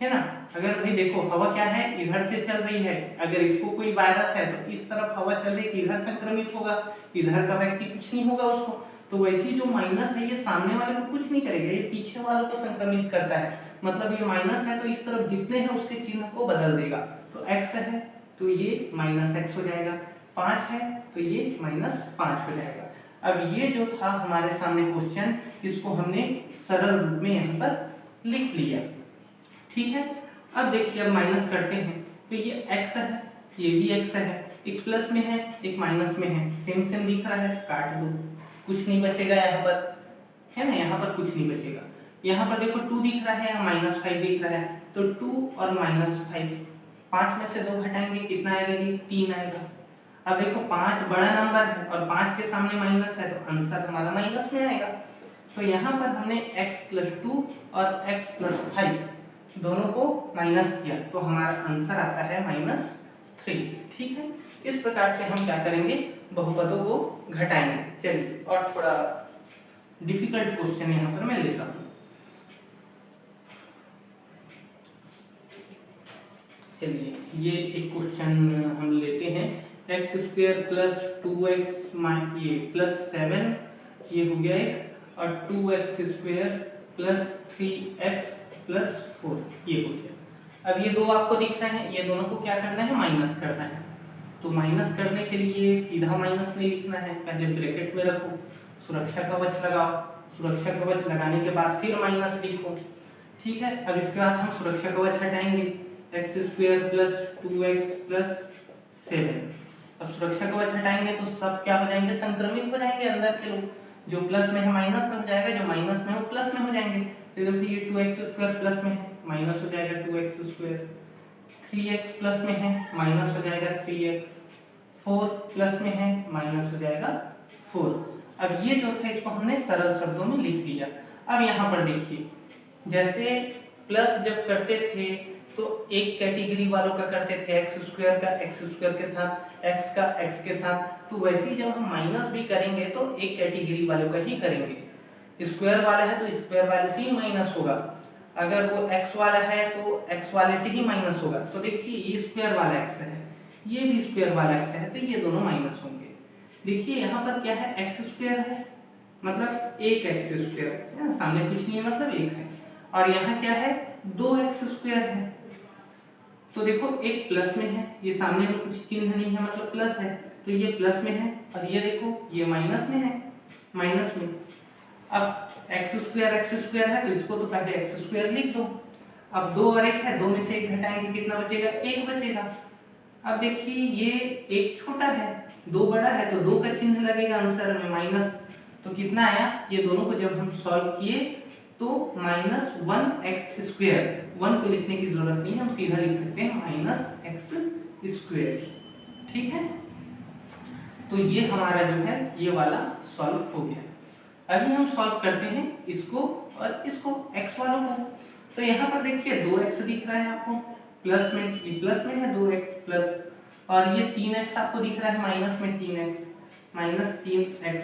है ना। अगर भाई देखो हवा क्या है, इधर से चल रही है, अगर इसको कोई वायरस है तो इस तरफ हवा चल रही है, इधर संक्रमित होगा, इधर का व्यक्ति कुछ नहीं होगा उसको। तो वैसे जो माइनस है ये सामने वाले को कुछ नहीं करेगा, ये पीछे वालों को संक्रमित करता है। मतलब ये माइनस है तो इस तरफ जितने हैं उसके चिन्ह को बदल देगा। तो x है तो ये -x हो जाएगा, 5 है तो ये -5 हो जाएगा। अब ये जो था हमारे सामने क्वेश्चन, इसको हमने सरल रूप में यहाँ पर लिख लिया, ठीक है। अब देखिए, अब माइनस करते हैं तो ये x है, ये भी x है, एक प्लस में है एक माइनस में है, सेम सेम दिख रहा है, काट दो, कुछ नहीं बचेगा यहाँ पर, है ना, यहाँ पर कुछ नहीं बचेगा। यहाँ पर देखो 2 दिख रहा है, -5 दिख रहा है, तो 2 और -5, 5 में से 2 घटाएंगे कितना आएगा जी, 3 आएगा। अब देखो 5 बड़ा नंबर है और 5 के सामने माइनस है, तो आंसर हमारा माइनस में आएगा। तो यहाँ पर हमने x+2 और x+5 दोनों को माइनस किया, तो हमारा आंसर आता है -3, ठीक है। इस प्रकार से हम क्या करेंगे, बहुपदों को घटाएंगे। चलिए, और थोड़ा डिफिकल्ट क्वेश्चन यहाँ पर मैं लेता हूँ। चलिए, ये एक क्वेश्चन हम लेते हैं, x² + 2x ये +7 ये हो गया एक, और 2x² + 3x + 4 ये हो गया। अब ये दो आपको दिख रहे हैं, ये दोनों को क्या करना है, माइनस करना है। तो माइनस करने के लिए सीधा माइनस नहीं लिखना है, पहले ब्रैकेट में रखो, सुरक्षा कवच लगाओ, सुरक्षा कवच लगाने के बाद फिर माइनस लिखो, ठीक है। अब इसके बाद हम सुरक्षा कवच हटाएंगे, x² + 2x + 7। अब सुरक्षा कवच हटाएंगे तो सब क्या हो जाएंगे, संक्रमित हो जाएंगे अंदर के लोग, जो प्लस में है माइनस में हो जाएगा, जो माइनस में है वो प्लस में हो जाएंगे। तो देखिए ये 2x² प्लस में है, माइनस हो जाएगा 2x², 3x प्लस में है, माइनस हो जाएगा 3x, 4 प्लस में है, माइनस हो जाएगा 4। अब ये जो था इसको हमने सरल शब्दों में लिख दिया। अब यहाँ पर देखिए, जैसे प्लस जब करते थे तो एक कैटेगरी वालों का करते थे, x² का x² के साथ, x का x के साथ, तो वैसे ही जब हम माइनस भी करेंगे तो एक कैटेगरी वालों का ही करेंगे। स्क्वायर वाला है तो स्क्वायर वाले से ही माइनस होगा, अगर वो x वाला है तो x वाले से ही माइनस होगा। तो देखिए ये स्क्वायर वाला x है, ये भी स्क्वायर वाला x है, तो ये दोनों माइनस होंगे। देखिए यहाँ पर क्या है, x² है मतलब एक x² है, सामने कुछ नहीं है मतलब एक है, और यहाँ क्या है, 2x² है। तो देखो एक प्लस में है, ये सामने में कुछ चिन्ह नहीं है मतलब प्लस है, तो ये प्लस में है, और ये देखो ये माइनस में है, माइनस में। अब x² है तो इसको तो पहले x² लिख दो। अब 2 और 1 है, 2 में से 1 घटाएंगे कितना बचेगा, 1 बचेगा। अब देखिए ये 1 छोटा है, 2 बड़ा है, तो 2 का चिन्ह लगेगा आंसर में माइनस। तो कितना आया, ये दोनों को जब हम सॉल्व किए तो -1x², 1 को लिखने की जरूरत नहीं है, हम सीधा लिख सकते हैं -x², ठीक है। तो ये हमारा जो है ये वाला सॉल्व हो गया। अभी हम सॉल्व करते हैं इसको और इसको, x वालों को। तो यहाँ पर देखिए 2x दिख रहा है आपको, प्लस में, ये प्लस में है 2x प्लस, और ये 3x आपको दिख रहा है माइनस में 3x, -3x।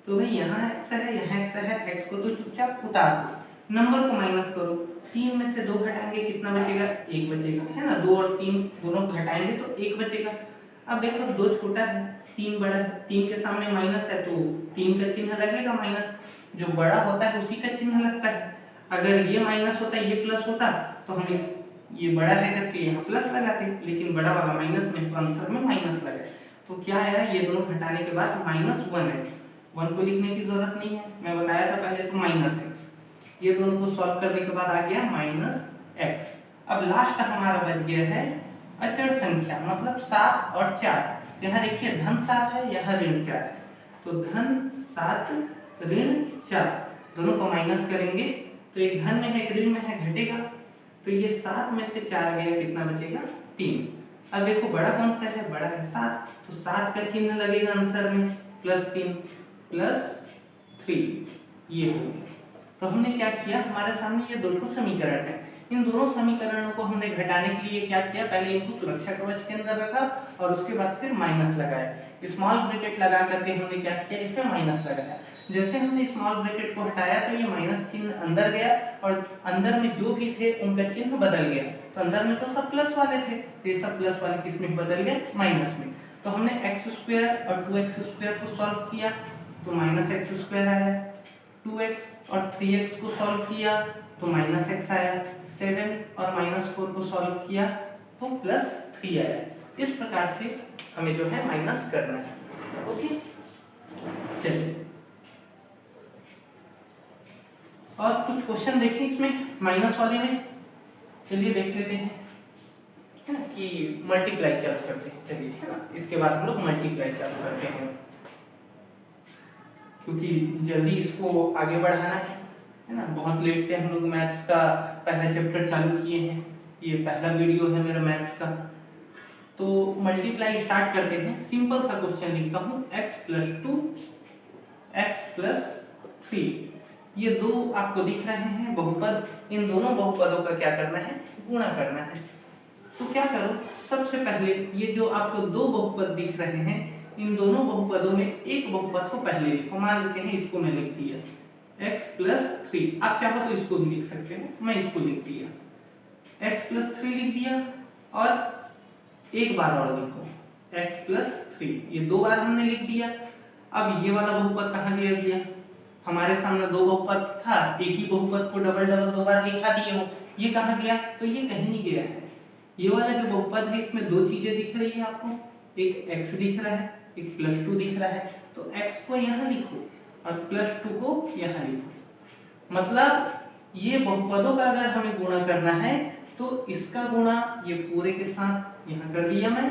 तो भाई यहाँ x है, यहाँ x है, x को तो चुपचाप उतार दो, नंबर को माइनस करो, 3 में से 2 घटाएंगे कितना बचेगा, 1 बचेगा, है ना। 2 और 3 दोनों को घटाएंगे तो 1 बचेगा। अब देखो 2 छोटा है, 3 बड़ा है, 3 के सामने माइनस है तो 3 का चिन्ह लगेगा माइनस, जो बड़ा होता है उसी का चिन्ह लगता है। अगर ये माइनस होता ये प्लस होता तो हम ये बड़ा है करके यहाँ प्लस लगाते, लेकिन बड़ा वाला माइनस में, तो आंसर में माइनस लगा। तो क्या है, ये दोनों घटाने के बाद -1 है, 1 को लिखने की जरूरत नहीं है, मैं बताया था पहले। तो माइनस एक्स, ये दोनों को सॉल्व करने के बाद आ गया माइनस एक्स। अब लास्ट हमारा बच गया है अचर संख्या, मतलब 7 और 4। यहाँ देखिए धन 7 है, यहाँ ऋण 4 है, तो धन 7 ऋण 4 दोनों को माइनस करेंगे तो एक धन में है एक ऋण में है, घटेगा। तो ये 7 में से 4 गया, कितना बचेगा 3। अब देखो बड़ा कौन सा है, बड़ा है 7, तो 7 का चिन्ह लगेगा आंसर में, +3 +3 ये हो गया। तो हमने क्या किया, हमारे सामने ये दो समीकरण है, इन दोनों समीकरणों को हमने घटाने के लिए क्या किया, पहले इनको सुरक्षा कवच के अंदर रखा और उसके बाद फिर माइनस लगाया। स्मॉल ब्रैकेट लगा करके हमने क्या किया, इसमें माइनस लगाया। जैसे हमने स्मॉल ब्रैकेट को हटाया तो ये माइनस चिन्ह अंदर गया और अंदर में जो भी थे उनका चिन्ह बदल गया। तो अंदर में तो सब प्लस वाले थे, तो ये सब प्लस वाले किस में बदल गए, माइनस में। तो हमने x² और 2x² को सॉल्व किया तो -x² आया, 2x और 3x को सॉल्व किया तो -x आया, 7 और -4 को सॉल्व किया तो +3 आया। इस प्रकार से हमें जो है माइनस करना है। ओके, चलिए और कुछ क्वेश्चन देखिए इसमें माइनस वाले में, चलिए देख लेते हैं, है ना, कि मल्टीप्लाई चालू करते हैं। चलिए, है ना, इसके बाद हम लोग मल्टीप्लाई चालू करते हैं, क्योंकि जल्दी इसको आगे बढ़ाना है ना। बहुत लेट से हम लोग मैथ्स का पहला चैप्टर चालू किए हैं, ये पहला वीडियो है मेरा मैथ्स का। तो मल्टीप्लाई स्टार्ट करते हैं। सिंपल सा क्वेश्चन लिखता हूँ, x + 2 x + 3, ये दो आपको दिख रहे हैं बहुपद, इन दोनों बहुपदों का क्या करना है, गुणा करना है। तो क्या करो, सबसे पहले ये जो आपको दो बहुपद दिख रहे हैं, इन दोनों बहुपदों में एक बहुपद को पहले लिखो। मान लेते हैं इसको मैं लिख दिया x + 3, आप चाहो तो इसको भी लिख सकते हो, मैं इसको लिख दिया x + 3 लिख दिया। और एक बार और लिखो x + 3, ये दो बार हमने लिख दिया। अब ये वाला बहुपद कहाँ गया भैया, हमारे सामने दो बहुपद था, एक ही बहुपद को डबल डबल दो बार लिखा दिए हो, ये कहाँ गया, तो ये कहीं नहीं गया है। ये वाला जो बहुपद है इसमें दो चीजें दिख रही है आपको, एक x दिख रहा है, एक +2 दिख रहा है। तो x को यहाँ लिखो और +2 को यहाँ लिखो। मतलब ये बहुपदों का अगर हमें गुणा करना है तो इसका गुणा ये पूरे के साथ यहाँ कर दिया मैं,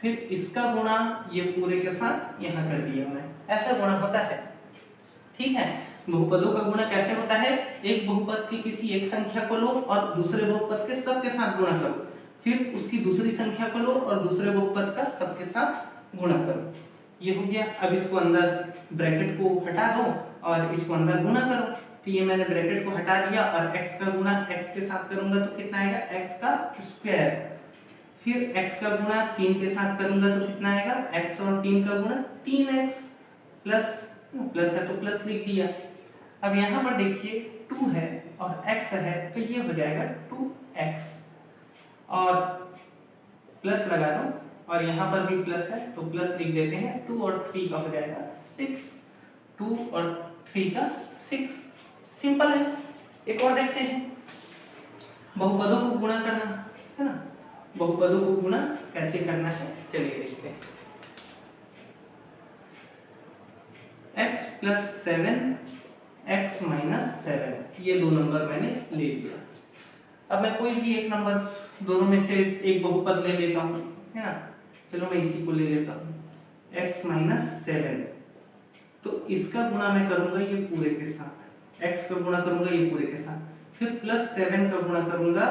फिर इसका गुणा ये पूरे के साथ यहाँ कर दिया मैं, ऐसा गुणा होता है। ठीक है, बहुपदों का गुणा कैसे होता है, एक बहुपद की किसी एक संख्या को लो और दूसरे बहुपद के सबके साथ गुणा करो, फिर उसकी दूसरी संख्या को लो और दूसरे बहुपद का सबके साथ गुणा करो। ये हो गया। अब इसको अंदर ब्रैकेट को हटा दो और इसको अंदर गुणा करो। तो ये मैंने ब्रैकेट को हटा दिया और x का गुणा x के साथ करूंगा तो कितना आएगा, x का स्क्वायर। फिर x का गुणा 3 के साथ करूंगा तो कितना आएगा, x और 3 का गुणा 3x, प्लस है तो प्लस लिख दिया। अब यहाँ पर देखिए 2 है और x है तो ये हो जाएगा 2x और प्लस लगा दो और यहाँ पर भी प्लस है तो प्लस लिख देते हैं। 2 और 3 का हो जाएगा 6, 2 और 3 का 6। सिंपल है। एक और देखते हैं, बहुपदों को गुणा करना है ना, बहुपदों को गुणा कैसे करना है, चलिए देखते हैं। x + 7 x - 7, ये दो नंबर मैंने ले लिया। अब मैं कोई भी एक नंबर दोनों में से एक बहुपद ले लेता हूँ, है ना। चलो मैं इसी को ले लेता हूँ x - 7, तो इसका गुणा मैं करूंगा ये पूरे के साथ, x का गुणा करूंगा ये पूरे के साथ, फिर +7 का गुणा करूंगा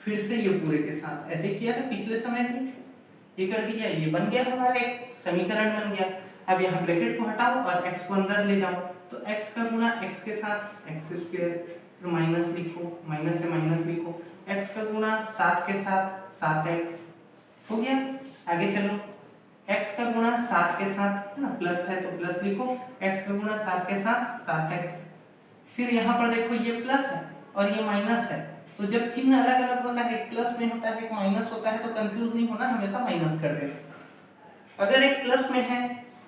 फिर से ये पूरे के साथ। ऐसे किया था पिछले समय भी, ये कर दिया, ये बन गया हमारा एक समीकरण बन गया। अब यहाँ ब्रैकेट को हटाओ और x को अंदर ले जाओ, तो x का गुणा x के साथ x², फिर माइनस लिखो, माइनस से माइनस लिखो, x का गुणा 7 के साथ 7x हो गया। आगे चलो, x का गुणा 7 के साथ, है ना, प्लस है तो प्लस लिखो, x का गुणा 7 के साथ 7x। फिर यहाँ पर देखो ये प्लस है और ये माइनस है, तो जब चिन्ह अलग अलग होता है, एक प्लस में होता है एक माइनस होता है, तो कंफ्यूज नहीं होना, हमेशा माइनस कर देना। अगर एक प्लस में है,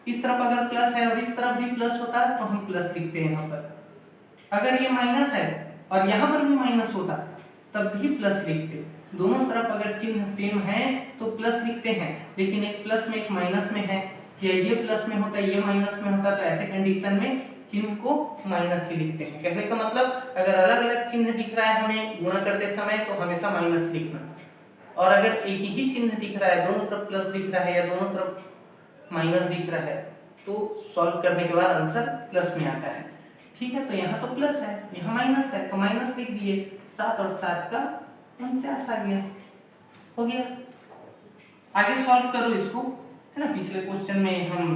इस तरफ अगर प्लस है और इस तरफ भी प्लस होता है तो हम प्लस लिखते हैं यहाँ पर। अगर ये माइनस है और यहाँ पर भी माइनस होता तब भी प्लस लिखते। दोनों तरफ अगर चिन्ह सेम है तो प्लस लिखते हैं, लेकिन एक प्लस में एक माइनस में है ये प्लस में होता है, ये माइनस में होता है, तो ऐसे कंडीशन में चिन्ह को माइनस ही लिखते हैं। कहने का मतलब अगर अलग अलग चिन्ह दिख रहा है हमें गुणा करते समय तो हमेशा माइनस लिखना, और अगर एक ही चिन्ह दिख रहा है, दोनों तरफ प्लस दिख रहा है या दोनों तरफ माइनस दिख रहा है, तो सॉल्व करने के बाद आंसर प्लस में आता है। ठीक है, तो यहाँ तो प्लस है, यहाँ माइनस है, तो माइनस लिख दिए, 7 और 7 का 49 आ गया, हो गया। आगे सॉल्व करो इसको, है ना। पिछले क्वेश्चन में हम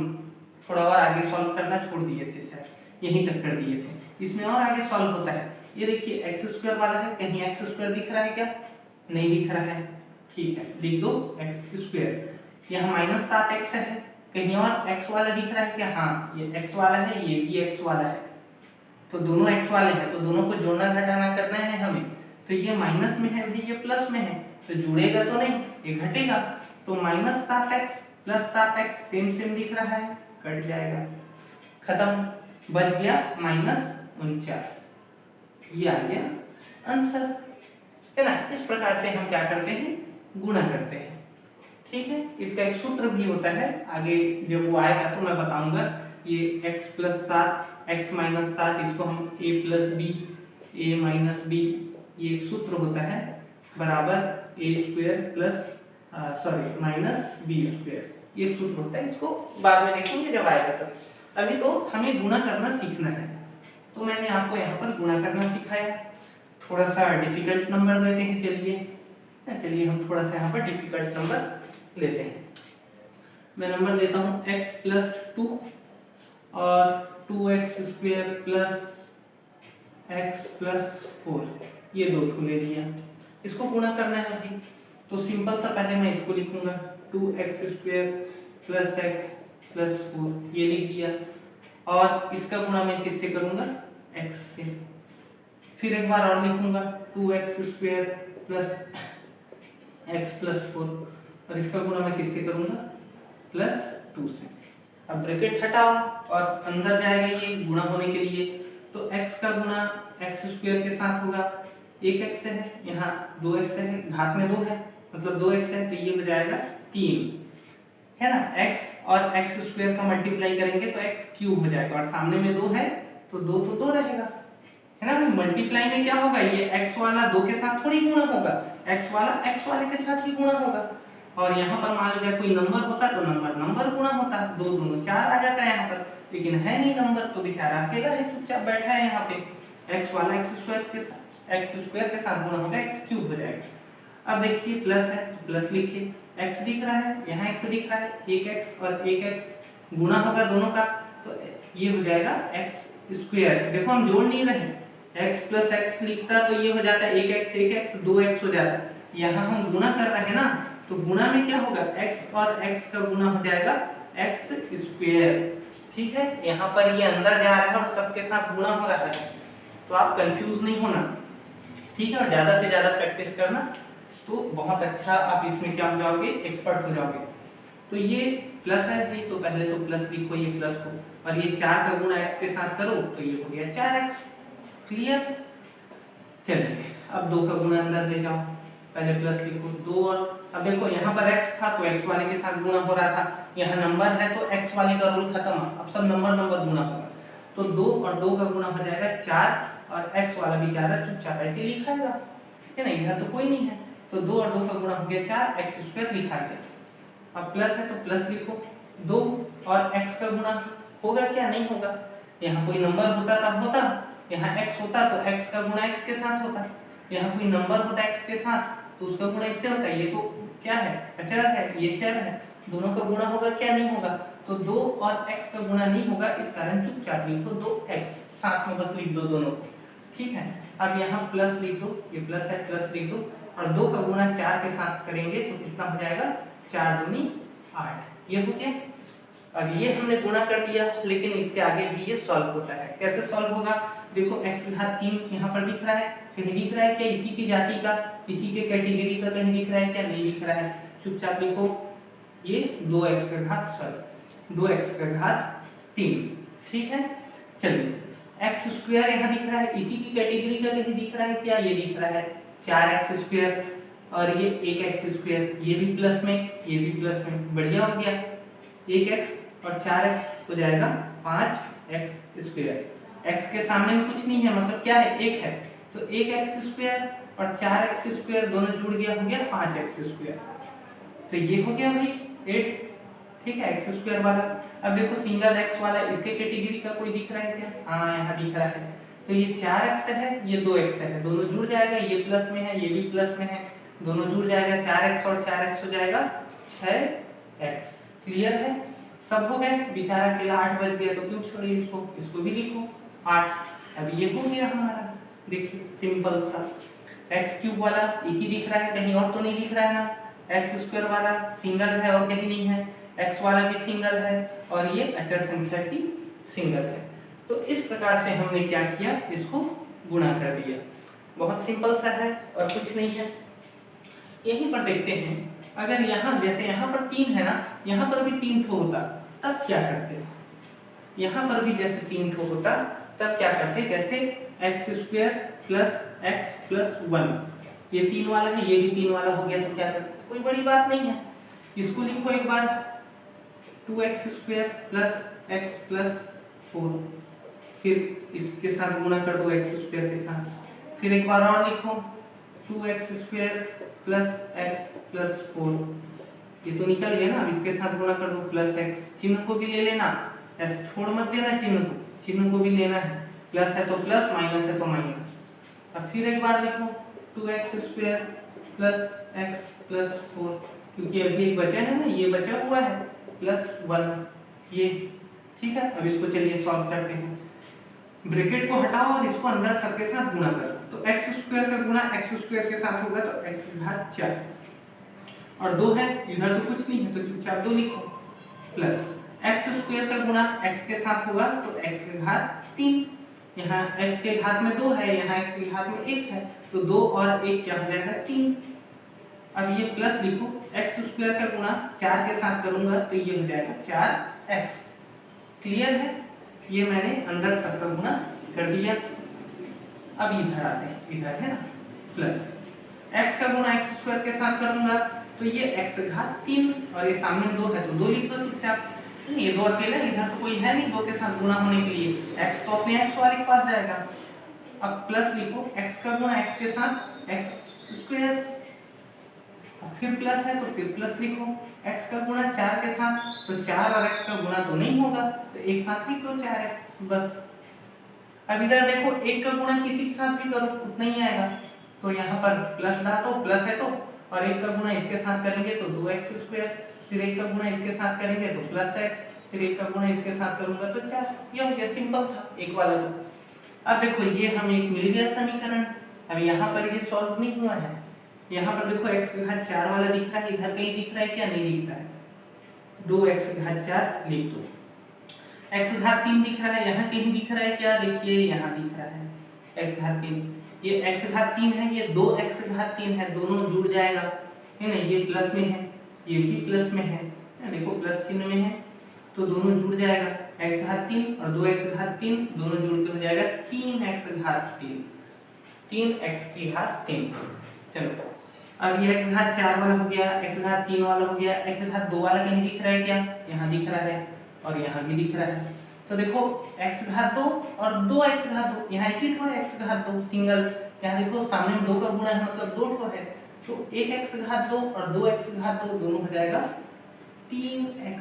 थोड़ा और आगे सॉल्व करना छोड़ दिए थे, शायद यहीं तक कर दिए थे, इसमें और आगे सॉल्व होता है। ये देखिए एक्स स्क्वायर वाला है, कहीं एक्स स्क्वायर दिख रहा है क्या? नहीं दिख रहा है, ठीक है, लिख दो एक्स स्क्वायर। यहाँ माइनस 7x है, कहीं और x वाला दिख रहा है क्या? हाँ, ये x वाला है, ये भी x वाला है, तो दोनों x वाले हैं, तो दोनों को जोड़ना घटाना करना है हमें। तो ये माइनस में है भाई, ये प्लस में है, तो जुड़ेगा तो नहीं, ये घटेगा, तो minus 7x plus 7x same same दिख रहा है, कट जाएगा, खत्म, बच गया -49। ये आ गया आंसर, है ना। इस प्रकार से हम क्या करते हैं, गुणा करते हैं। ठीक है, इसका एक सूत्र भी होता है, आगे जब वो आएगा तो मैं बताऊंगा। ये x प्लस 7 x माइनस 7, इसको हम a plus B a minus B, ये एक सूत्र होता है, बराबर a square plus minus B square, ये सूत्र होता है। इसको बाद में देखेंगे जब आएगा तब, अभी तो हमें गुणा करना सीखना है। तो मैंने आपको यहाँ पर गुणा करना सिखाया, थोड़ा सा डिफिकल्ट नंबर देते हैं, चलिए हम थोड़ा सा यहाँ पर डिफिकल्ट नंबर लेते हैं। मैं नंबर लेता हूँ x प्लस 2 और 2x square plus x plus 4, ये दो को ले लिया, इसको गुणा करना है अभी। तो सिंपल सा पहले मैं इसको लिखूंगा 2x square plus x plus 4, ये लिख दिया, और इसका गुणा मैं किससे करूंगा? x से। फिर एक बार और लिखूंगा 2x square plus x plus 4, और इसका गुणा मैं किससे करूंगा? प्लस 2 से। अब ब्रैकेट हटाओ और अंदर जाएगा ये गुणा होने के लिए, तो x का गुणा x स्क्वायर के साथ होगा, 1x है, यहाँ 2x है, घात में 2 है, मतलब 2x है, तो ये हो जाएगा 3, है ना। x और x स्क्वायर का मल्टीप्लाई करेंगे तो x क्यूब हो जाएगा, और सामने में 2 है तो 2 तो 2 रहेगा, है ना। मल्टीप्लाई में क्या होगा, ये x वाला 2 के साथ थोड़ी गुणा होगा, x वाला x वाले के साथ ही गुणा होगा। और यहाँ पर मान लीजिए कोई नंबर होता तो नंबर गुणा होता, 2 दूनी 4 आ जाता है यहाँ पर, लेकिन है नहीं नंबर, तो बेचारा अकेला है, चुपचाप बैठा है यहाँ पे। x वाला x स्क्वायर के साथ गुणा होगा, x क्यूब हो जाएगा। अब देखिए प्लस है तो प्लस लिखिए, x दिख रहा है, यहाँ x दिख रहा है, 1x और 1x गुणा होगा दोनों का, तो ये हो जाएगा x स्क्वायर। देखो हम जोड़ नहीं रहे, x प्लस x लिखता तो ये हो जाता है 1x 2x हो जाता, यहाँ हम गुणा कर रहे हैं ना, तो गुणा में क्या होगा, x और x का गुणा हो जाएगा x स्क्वायर। ठीक है, यहाँ पर ये अंदर जा रहा है और सबके साथ गुणा हो रहा है, तो आप कंफ्यूज नहीं होना, ठीक है। और ज्यादा से ज्यादा प्रैक्टिस करना, तो बहुत अच्छा आप इसमें क्या हो जाओगे, एक्सपर्ट हो जाओगे। तो ये प्लस है भाई, तो पहले तो प्लस लिखो ये प्लस को, और ये 4 का गुणा x के साथ करो तो ये हो गया 4x, क्लियर। चलिए अब 2 का गुणा अंदर ले जाओ, पहले प्लस लिखो 2, और अब देखो यहाँ पर x था तो x वाले के साथ गुणा हो रहा था, यहाँ नंबर है तो x वाले का रूल खत्म, अब सब नंबर गुणा होगा, तो 2 और 2 का गुणा हो जाएगा 4, और x वाला बेचारा चुपचाप ऐसे लिखाएगा, है ना, इधर तो कोई नहीं है, तो 2 और 2 का गुणा हो गया 4, x स्क्वायर लिखा गया। अब प्लस है तो प्लस लिखो, 2 और x का गुणा होगा क्या, नहीं होगा, यहाँ कोई नंबर होता तब होता, यहाँ x होता तो x का गुणा x के साथ होता, यहाँ कोई नंबर होता x के साथ तो उसका गुणा इससे होता है, ये तो क्या है, अचर है, ये चर है, दोनों का गुणा होगा क्या, नहीं होगा, तो 2 और x का गुणा नहीं होगा, इस कारण चुपचाप लिखो 2x, साथ में बस लिख दो दोनों को, ठीक है। अब यहाँ प्लस लिख दो, ये प्लस है, प्लस लिख दो, और 2 का गुणा 4 के साथ करेंगे तो कितना हो जाएगा, 4 दूनी 8, ये हो गया। अब ये हमने गुणा कर दिया, लेकिन इसके आगे भी ये सॉल्व होता है, कैसे सॉल्व होगा, देखो x घात 3 यहाँ पर दिख रहा है, कहीं दिख रहा है क्या, इसी की जाति का, इसी के कैटेगरी का कहीं दिख रहा है क्या, नहीं दिख रहा है, चुपचाप लिखो ये 2x का घात 3, ठीक है। चलिए x स्क्वायर यहाँ दिख रहा है, इसी की कैटेगरी का कहीं दिख रहा है क्या, ये दिख रहा है 4x स्क्वायर, और ये 1x स्क्वायर, ये भी प्लस में, ये भी प्लस में, बढ़िया हो गया, 1x और 4x हो जाएगा 5x²। x के सामने में कुछ नहीं है, मतलब क्या है, 1 है, तो 1x² और 4x² दोनों जुड़ गया, हो गया 5x²। तो ये हो गया भाई 8, ठीक है, x² वाला। अब देखो सिंगल x वाला, इसके कैटेगरी का कोई दिख रहा है क्या? हाँ यहाँ दिख रहा है। तो ये 4x है, ये 2x है, दोनों जुड़ जाएगा, ये प्लस में है, ये भी प्लस में है, दोनों जुड़ जाएगा, 4x और 4x हो जाएगा 6x। क्लियर है? सब हो गए। बेचारा अकेला 8 बज गया, तो क्यों छोड़िए इसको, इसको भी लिखो 8। अब ये हो गया हमारा, देखिए सिंपल सा। x³ वाला एक ही दिख रहा है, कहीं और तो नहीं दिख रहा है ना। x² वाला सिंगल है और कहीं नहीं है, x वाला भी सिंगल है और ये अचर संख्या की सिंगल है। तो इस प्रकार से हमने क्या किया, इसको गुणा कर दिया। बहुत सिंपल सा है और कुछ नहीं है। यहीं पर देखते हैं, अगर यहाँ जैसे यहाँ पर 3 है ना, यहाँ पर भी 3 ठो होता, तब क्या करते? यहाँ पर भी जैसे 3 ठो होता, तब क्या करते? जैसे x² + x + 1, ये 3 वाला है, ये भी 3 वाला हो गया, तो क्या करते? कोई बड़ी बात नहीं है, इसको लिखो एक बार 2x² + x + 4, फिर इसके साथ गुणा कर दो x² के साथ, फिर एक बार और लिखो 2x² + x + 4, ये तो निकल गया ना। अब इसके साथ गुणा कर दो +x, चिन्ह को भी ले लेना, ऐसे छोड़ मत देना, चिन्ह को भी लेना है, प्लस है तो प्लस, माइनस है तो माइनस। अब फिर एक बार लिखो 2x² + x + 4, क्योंकि अभी एक बचा है ना, ये बचा हुआ है, +1 ये, ठीक है। अब इसको चलिए सॉल्व करते हैं। ब्रैकेट को हटाओ और इसको अंदर सबके साथ गुणा करो, तो x² का गुणा x² के साथ होगा तो x⁴, और 2 है, इधर तो कुछ नहीं है तो चुपचाप 2 लिखो, प्लस x² का गुणा x के साथ होगा तो x⁴, यहाँ x के घात में 2 है, यहाँ x के घात में 1 है, तो 2 और 1 क्या हो जाएगा 3। अब ये प्लस लिखो, x² का गुणा 4 के साथ करूंगा तो ये हो जाएगा 4x। क्लियर है? ये मैंने अंदर सबका गुणा कर दिया। अब इधर आते हैं, इधर है ना प्लस x का गुणा x² के साथ करूंगा तो ये x⁴, और ये सामने 2 है तो 2 लिख दो चुपचाप, ये 2 अकेला, इधर तो कोई है नहीं 2 के साथ गुणा होने के लिए, x तो अपने x वाले के पास जाएगा। अब प्लस लिखो, x का गुणा x के साथ x², फिर प्लस है तो फिर प्लस लिखो, x का गुणा 4 के साथ, तो 4 और x का गुणा तो नहीं होगा, तो एक साथ लिख दो 4x बस। अब इधर देखो, 1 का गुणा किसी के साथ भी करो उतना ही आएगा, तो यहाँ पर प्लस डाल दो, प्लस है तो, और 1 का गुणा इसके साथ करेंगे तो 2x², फिर 1 का गुणा इसके साथ करेंगे तो +x, फिर 1 का गुणा इसके साथ करूंगा तो 4। ये हो गया, सिंपल था एक वाला। तो अब देखो ये हमें एक मिल गया समीकरण। अब यहाँ पर ये सॉल्व नहीं हुआ है, यहाँ पर देखो x⁴ वाला दिख रहा है, इधर कहीं दिख रहा है क्या? नहीं दिख रहा है, 2x⁴ लिख दो। x⁴ दिख रहा है, यहाँ कहीं दिख रहा है क्या? देखिए यहाँ दिख रहा है x⁴, ये x⁴ है, ये 2x⁴ है, दोनों जुड़ जाएगा, है ना, ये प्लस में है, ये भी प्लस में है, देखो प्लस चिन्ह में है, तो दोनों जुड़ जाएगा, x⁴ और 2x⁴ दोनों जुड़ के हो जाएगा 3x⁴, 3x⁴। चलो अब ये x⁴ वाला हो गया, x⁴ वाला हो गया, x⁴ वाला कहीं दिख रहा है क्या? यहाँ दिख रहा है और यहाँ भी दिख रहा है, तो देखो x⁴ और 2x⁴, यहाँ एक ही ठो है x⁴ सिंगल, यहाँ देखो सामने में 2 का गुणा है मतलब 2 ठो है, तो 1x⁴ और 2x⁴ दोनों हो जाएगा 3x⁴।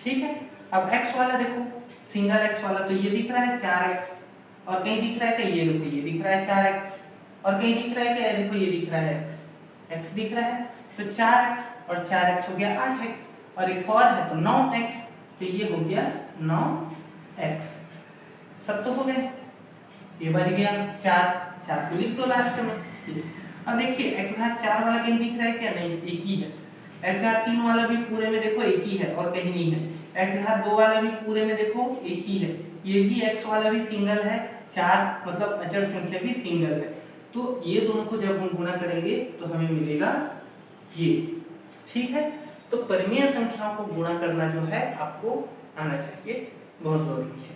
ठीक है। अब x वाला देखो, सिंगल x वाला, तो ये दिख रहा है 4x, और कहीं दिख रहा है क्या? ये देखो ये दिख रहा है 4x, और कहीं दिख रहा है क्या? देखो ये दिख रहा है x दिख रहा है, तो 4x और 4x हो गया 8x, और एक और है तो 9x, तो ये हो गया 9x। सब तो हो गए, ये बच गया 4 को लिख दो लास्ट में। अब देखिए x⁴ वाला कहीं दिख रहा है क्या? नहीं, एक ही है। x⁴ वाला भी पूरे में देखो एक ही है और कहीं नहीं है, x⁴ वाला भी पूरे में देखो एक ही है, ये भी x वाला भी सिंगल है, 4 मतलब अचर संख्या भी सिंगल है, तो ये दोनों को जब हम गुणा करेंगे तो हमें मिलेगा ये। ठीक है, तो परिमेय संख्याओं को गुणा करना जो है आपको आना चाहिए, बहुत जरूरी है।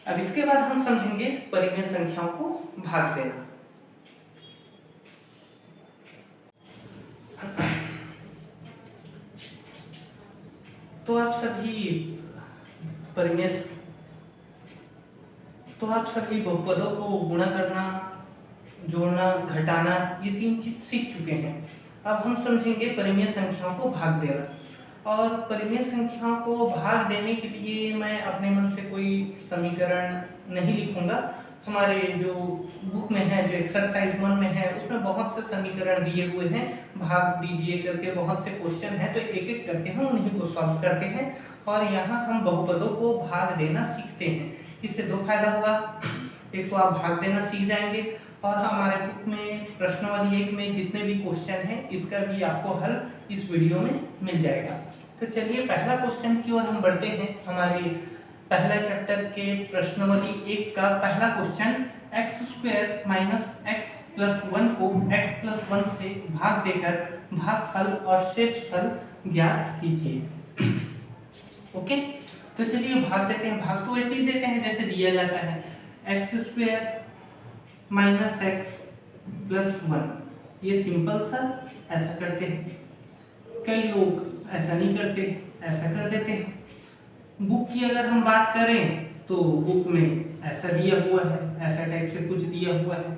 अब इसके बाद हम समझेंगे परिमेय संख्याओं को भाग देना। तो आप सभी बहुपदों को गुणा करना, जोड़ना, घटाना, ये 3 चीज सीख चुके हैं। अब हम समझेंगे परिमेय संख्याओं को भाग देना। और परिमेय संख्याओं को भाग देने के लिए मैं अपने मन से कोई समीकरण नहीं लिखूंगा। हमारे जो बुक में है, जो एक्सरसाइज 1 में है, उसमें बहुत से समीकरण दिए हुए हैं, भाग दीजिए करके बहुत से क्वेश्चन हैं, तो एक एक करके हम उन्हीं को सॉल्व करते हैं और यहाँ हम बहुपदों को भाग देना सीखते हैं। इससे 2 फायदा होगा, एक तो आप भाग देना सीख जाएंगे और हमारे बुक में प्रश्नावली 1 में जितने भी क्वेश्चन हैं इसका भी आपको हल इस वीडियो में मिल जाएगा। तो चलिए पहला क्वेश्चन की ओर हम बढ़ते हैं। हमारे पहला चैप्टर के प्रश्नावली 1 का पहला क्वेश्चन, x² - x+1 को x+1 से भाग देकर भागफल और शेषफल ज्ञात कीजिए। ओके, तो चलिए भाग देते हैं। भाग तो ऐसे ही देते हैं जैसे दिया जाता है, x² - x+1, ये सिंपल सा ऐसा करते हैं। कई लोग ऐसा नहीं करते, ऐसा कर देते हैं। बुक की अगर हम बात करें तो बुक में ऐसा दिया हुआ है, ऐसा टाइप से कुछ दिया हुआ है,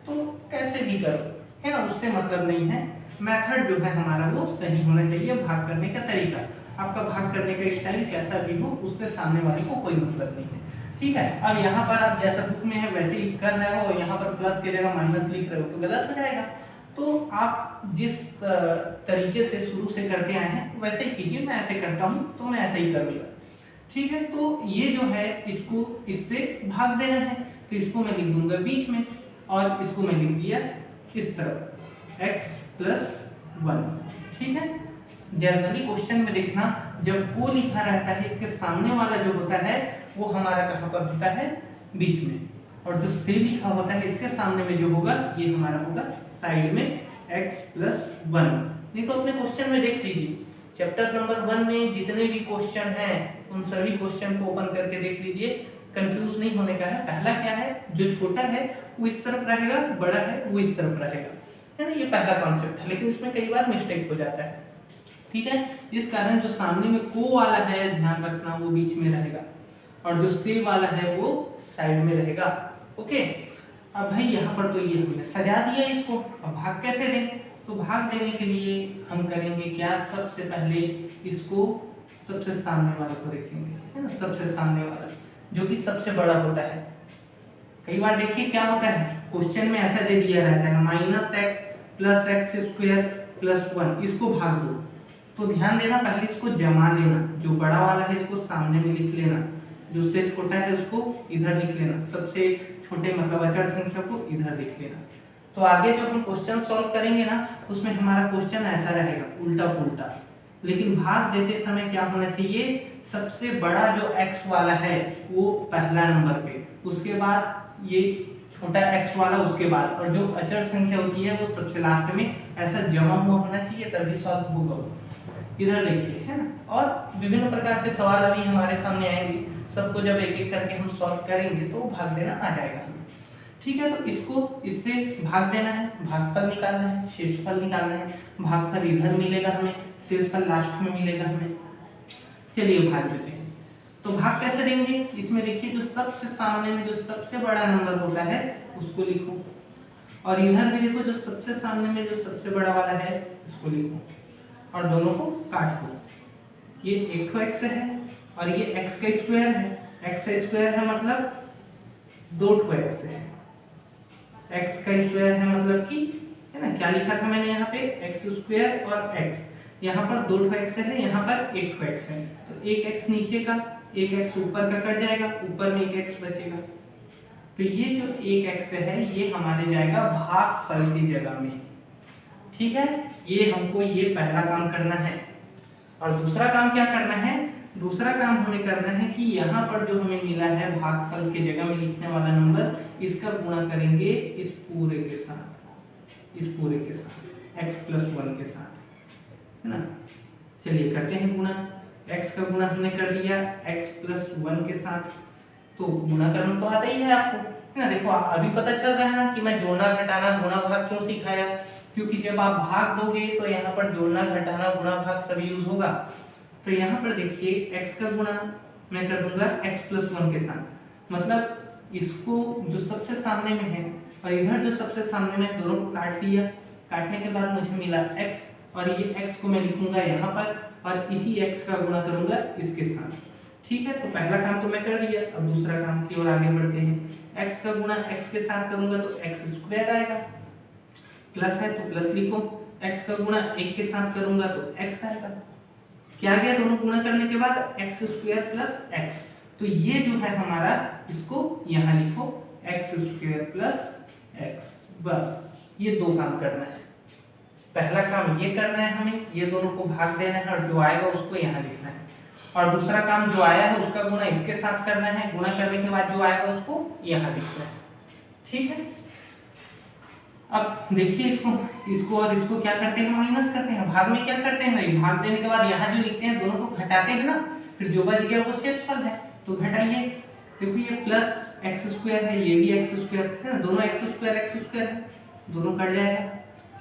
तो कैसे भी करो, है ना, उससे मतलब नहीं है। मेथड जो है हमारा वो सही होना चाहिए। भाग करने का तरीका, आपका भाग करने का स्टाइल कैसा भी हो, उससे सामने वाले को कोई मतलब नहीं है। ठीक है, अब यहाँ पर आप जैसा बुक में है वैसे ही कर रहे हो, यहाँ पर प्लस की जगह माइनस लिख रहे हो तो गलत हो जाएगा। तो आप जिस तरीके से शुरू से करते आए हैं वैसे ही कीजिए। मैं ऐसे करता हूँ तो मैं ऐसे ही करूँगा। ठीक है, तो ये जो है इसको इससे भाग देना है, तो इसको मैं लिख दूंगा बीच में और इसको मैं लिख दिया इस तरफ x+1। ठीक है, जनरली क्वेश्चन में देखना जब को लिखा रहता है इसके सामने वाला जो होता है वो हमारा कहाँ पर होता है, बीच में, और जो से लिखा होता है इसके सामने में जो होगा ये हमारा होगा साइड में x+1। नहीं तो अपने क्वेश्चन में देख लीजिए, चैप्टर नंबर 1 में जितने भी क्वेश्चन हैं उन सभी क्वेश्चन को ओपन करके देख लीजिए, कंफ्यूज नहीं होने का है। पहला क्या है, जो छोटा है वो इस तरफ रहेगा, बड़ा है वो इस तरफ रहेगा, है ना, ये पहला कॉन्सेप्ट है। लेकिन इसमें कई बार मिस्टेक हो जाता है। ठीक है, इस कारण जो सामने में को वाला है ध्यान रखना वो बीच में रहेगा और जो से वाला है वो साइड में रहेगा। ओके, अब भाई यहाँ पर तो ये हमने सजा दिया इसको। अब भाग कैसे दें, तो भाग देने के लिए हम करेंगे क्या, सबसे पहले इसको सबसे सामने वाले को देखेंगे, है ना, सबसे सामने वाला जो कि सबसे बड़ा होता है। कई बार देखिए क्या होता है, क्वेश्चन में ऐसा दे दिया रहता है -x + x² + 1, इसको भाग दो। तो ध्यान देना, पहले इसको जमा लेना, जो बड़ा वाला है इसको सामने में लिख लेना, जो उससे छोटा है उसको इधर लिख लेना, सबसे छोटे मतलब अचर संख्या को इधर लिख लेना। तो आगे जो हम क्वेश्चन सॉल्व करेंगे ना उसमें हमारा क्वेश्चन ऐसा रहेगा उल्टा पुल्टा। लेकिन भाग देते समय क्या होना चाहिए, सबसे बड़ा जो x वाला है वो पहला नंबर पे, उसके बाद ये छोटा x वाला उसके बाद, और जो अचर संख्या होती है वो सबसे लास्ट में ऐसा जमा हुआ होना चाहिए, तभी सॉल्व होगा। इधर देखिए, है ना, और विभिन्न प्रकार के सवाल अभी हमारे सामने आएंगे, सबको जब एक एक करके हम सॉल्व करेंगे तो भाग देना आ जाएगा हमें। ठीक है, तो इसको इससे भाग देना है, भागफल निकालना है, शेषफल निकालना है। भागफल इधर मिलेगा हमें, शेषफल लास्ट में मिलेगा हमें। चलिए भाग देते हैं। तो भाग कैसे देंगे, इसमें देखिए जो सबसे सामने में जो सबसे बड़ा नंबर होता है उसको लिखो, और इधर भी देखो जो सबसे सामने में जो सबसे बड़ा वाला है उसको लिखो, और दोनों को काट दो। ये एक तो x है और ये x का स्क्वायर है, x का स्क्वायर है मतलब 2 x है, x का स्क्वायर है मतलब कि, है ना, क्या लिखा था मैंने यहाँ पे x² और x, यहाँ पर 2 x है, यहाँ पर 1 x है, तो 1 x नीचे का 1 x ऊपर का कट जाएगा, ऊपर में 1 x बचेगा। तो ये जो 1 x है ये हमारे जाएगा भागफल की जगह में। ठीक है, ये हमको ये पहला काम करना है। और दूसरा काम क्या करना है, दूसरा काम हमें करना है कि यहाँ पर जो हमें मिला है भागफल के जगह में लिखने वाला नंबर, इसका गुणा करेंगे इस पूरे के साथ, इस पूरे के साथ x+1 के साथ, है ना। चलिए करते हैं गुणा। x का गुणा हमने कर दिया x+1 के साथ, तो गुणा करना तो आता ही है आपको, है ना। देखो अभी पता चल रहा है ना कि मैं जोड़ना घटाना गुणा भाग क्यों सिखाया, क्योंकि जब आप भाग दोगे तो यहाँ पर जोड़ना घटाना गुणा भाग सभी यूज होगा। तो यहाँ पर देखिए x का गुणा मैं कर दूंगा x प्लस 1 के साथ, मतलब इसको जो सबसे सामने में है और इधर जो सबसे सामने में, दोनों को काट दिया। काटने के बाद मुझे मिला x, और ये x को मैं लिखूंगा यहाँ पर और इसी x का गुणा करूंगा इसके साथ। ठीक है, तो पहला काम तो मैं कर दिया। अब दूसरा काम की ओर आगे बढ़ते हैं। x का गुणा x के साथ करूंगा तो x स्क्वायर आएगा, प्लस है तो प्लस लिखो। x का गुणा 1 के साथ करूंगा तो x आएगा। क्या गया दोनों गुणा करने के बाद x स्क्वायर प्लस x, तो ये जो है हमारा, इसको यहाँ लिखो x स्क्वायर प्लस x। बस ये दो काम करना है। पहला काम ये करना है हमें, ये दोनों को भाग देना है और जो आएगा उसको यहाँ लिखना है, और दूसरा काम जो आया है उसका गुणा इसके साथ करना है। गुणा करने के बाद जो आएगा उसको यहाँ लिखना है। ठीक है, अब देखिए इसको और इसको क्या करते हैं, माइनस करते हैं। भाग में क्या करते हैं भाई, भाग देने के बाद यहाँ जो लिखते हैं दोनों को घटाते हैं ना, फिर जो बच गया वो शेषफल है तो घटाइए। देखो ये प्लस एक्स स्क्वायर है, ये भी एक्स स्क्वायर है ना, दोनों एक्स स्क्वायर है, दोनों कट जाएगा।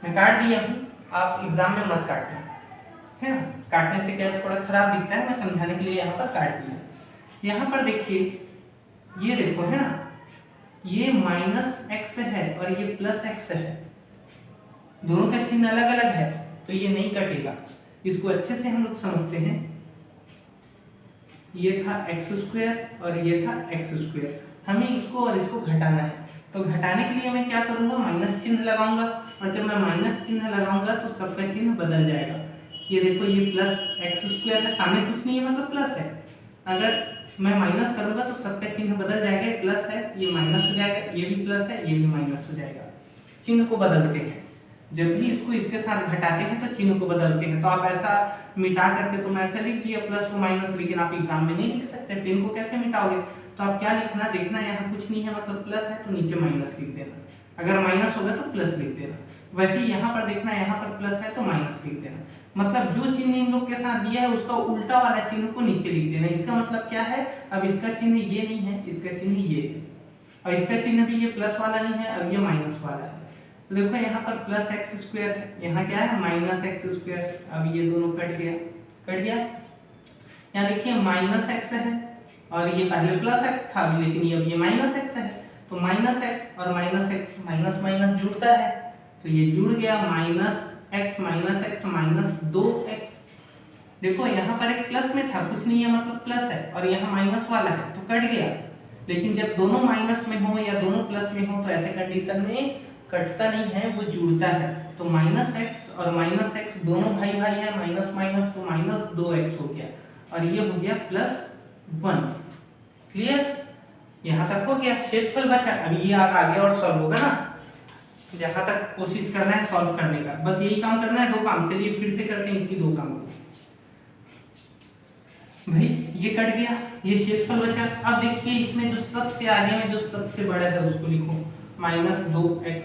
मैं काट दिया हूँ, आप एग्जाम में मत काटना है ना, काटने से क्या थोड़ा खराब दिखता है, मैं समझाने के लिए यहाँ पर काट दिया। यहाँ पर देखिए ये देखो है ना, ये माइनस एक्स है और ये प्लस एक्स है, दोनों का चिन्ह अलग अलग है तो ये नहीं कटेगा। इसको अच्छे से हम लोग समझते हैं। ये था एक्स स्क्वायर और ये था एक्स स्क्वायर, हमें इसको और इसको घटाना है। तो घटाने के लिए मैं क्या करूंगा, माइनस चिन्ह लगाऊंगा, और जब मैं माइनस चिन्ह लगाऊंगा तो सबका चिन्ह बदल जाएगा। ये देखो ये प्लस एक्स स्क्वायर है, सामने कुछ नहीं है मतलब प्लस है। अगर मैं माइनस करूंगा तो सबका चिन्ह बदल जाएगा, ये प्लस है ये माइनस हो जाएगा, ये भी प्लस है ये भी माइनस हो जाएगा। चिन्ह को बदलते हैं, जब भी इसको इसके साथ घटाते हैं तो चिन्ह को बदलते हैं। तो आप ऐसा मिटा करके तो मैं ऐसा लिख दिया प्लस को माइनस, लेकिन आप एग्जाम में नहीं लिख सकते, पेन को कैसे मिटाओगे। तो आप क्या लिखना, देखना यहाँ कुछ नहीं है मतलब प्लस है तो नीचे माइनस लिख देना, अगर माइनस होगा तो प्लस लिख देना। वैसे ही यहाँ पर देखना, यहाँ पर प्लस है तो माइनस लिख देना, मतलब जो चिन्ह इन लोग के साथ दिया है उसका उल्टा वाला चिन्ह को नीचे लिख देना। इसका मतलब क्या है, अब इसका चिन्ह ये नहीं है, इसका चिन्ह ये है, और इसका चिन्ह भी ये प्लस वाला नहीं है, अब ये माइनस वाला है। तो देखो यहाँ पर प्लस एक्स स्क्वायर है, यहाँ क्या है माइनस एक्स स्क्वायर। अब ये दोनों कट गया। यहाँ देखिए माइनस एक्स है और ये पहले प्लस एक्स था अभी, लेकिन ये अब ये माइनस एक्स है। तो माइनस एक्स और माइनस एक्स, माइनस माइनस जुड़ता है तो ये जुड़ गया, माइनस एक्स माइनस 2x। देखो यहाँ पर एक प्लस में था, कुछ नहीं है मतलब प्लस है, और यहाँ माइनस वाला है तो कट गया। लेकिन जब दोनों माइनस में हो या दोनों प्लस में हो तो ऐसे कंडीशन में कटता नहीं है, वो जुड़ता है। तो माइनस एक्स और माइनस एक्स दोनों भाई भाई है, माइनस माइनस तो माइनस 2x हो गया, और ये हो गया प्लस 1। क्लियर, यहाँ तक हो गया। शेषफल बचा, अभी ये आगे और सॉल्व होगा ना, जहाँ तक कोशिश करना है सॉल्व करने का, बस यही काम करना है, दो काम। चलिए फिर से करते हैं इसी दो काम को। भाई ये कट गया, ये शेषफल बचा। अब देखिए इसमें जो सबसे आगे में जो सबसे बड़ा है उसको लिखो माइनस 2x,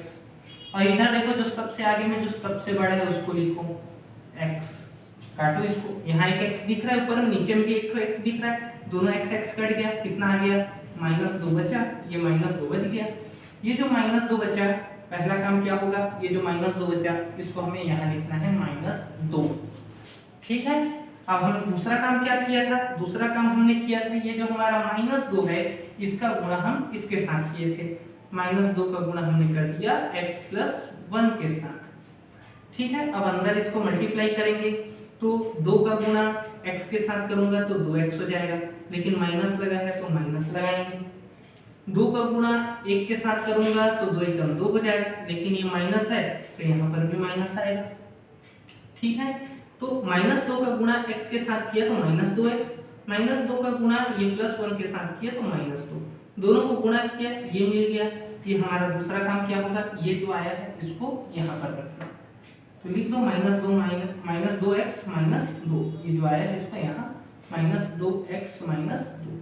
और इधर देखो जो सबसे आगे में जो सबसे बड़ा है उसको लिखो x। काटो इसको, यहाँ एक x दिख रहा है ऊपर में, नीचे में भी एक x दिख रहा है, दोनों x कट गया, कितना आ गया माइनस 2 बचा, ये माइनस 2 बच गया। ये जो माइनस 2 बचा, पहला काम क्या होगा, ये जो माइनस 2 बचा इसको हमें यहाँ लिखना है माइनस 2। ठीक है, अब हम दूसरा काम क्या किया था, दूसरा काम हमने किया था ये जो हमारा माइनस 2 है इसका गुणा हम इसके साथ किए थे, माइनस 2 का गुणा हमने कर दिया x प्लस 1 के साथ। ठीक है, अब अंदर इसको मल्टीप्लाई करेंगे तो 2 का गुणा x के साथ करूंगा तो 2x हो जाएगा, लेकिन माइनस लगा है तो माइनस लगाएंगे। 2 का गुणा 1 के साथ करूंगा तो 2 एकम 2 हो जाएगा, लेकिन ये माइनस है तो यहाँ पर भी माइनस आएगा। ठीक है, तो माइनस 2 का गुणा x के साथ किया तो माइनस 2x, माइनस 2 का गुणा ये प्लस 1 के साथ किया तो माइनस 2, दोनों को गुणा किया ये मिल गया। ये हमारा दूसरा काम क्या होगा, ये जो आया है इसको यहाँ पर रखना, तो लिख दो माइनस 2 माइनस 2x माइनस 2, ये जो आया है इसको यहाँ माइनस 2x माइनस 2।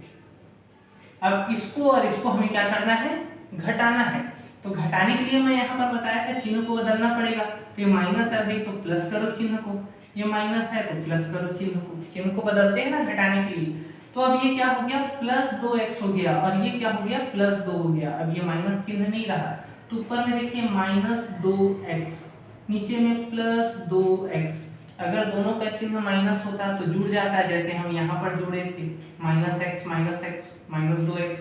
अब इसको और इसको हमें क्या करना है, घटाना है। तो घटाने के लिए मैं यहाँ पर बताया था चिन्ह को बदलना पड़ेगा। तो ये माइनस है भाई तो प्लस करो चिन्ह को, ये माइनस है तो प्लस करो चिन्ह को, चिन्ह को बदलते हैं ना घटाने के लिए। तो अब ये क्या हो गया प्लस 2x हो गया, और ये क्या हो गया प्लस 2 हो गया। अब ये माइनस चिन्ह नहीं रहा, तो ऊपर में देखिए माइनस 2x, नीचे में प्लस 2x, अगर दोनों का चिन्ह माइनस होता तो जुड़ जाता, जैसे हम यहाँ पर जुड़े थे -x -2x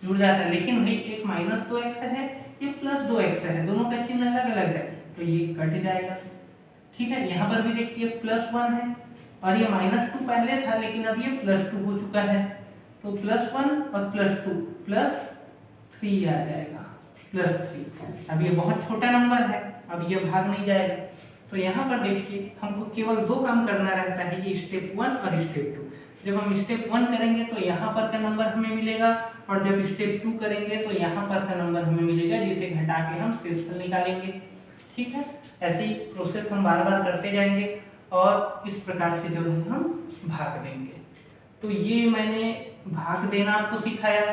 जुड़ जाता, लेकिन भाई एक -2x है, ये +2x है, दोनों का चिन्ह अलग अलग है तो ये कट जाएगा। ठीक है, यहाँ पर भी देखिए +1 है और ये -2 पहले था लेकिन अब ये +2 हो चुका है, तो +1 और +2 +3 आ जाएगा, +3। अब ये बहुत छोटा नंबर है, अब ये भाग नहीं जाएगा। तो यहाँ पर देखिए हमको केवल दो काम करना रहता है, ये स्टेप 1 और स्टेप 2। जब हम स्टेप 1 करेंगे तो यहाँ पर का नंबर हमें मिलेगा, और जब स्टेप 2 करेंगे तो यहाँ पर का नंबर हमें मिलेगा, जिसे घटा के हम शेषफल निकालेंगे। ठीक है, ऐसे ही प्रोसेस हम बार बार करते जाएंगे और इस प्रकार से जो है हम भाग देंगे। तो ये मैंने भाग देना आपको सिखाया।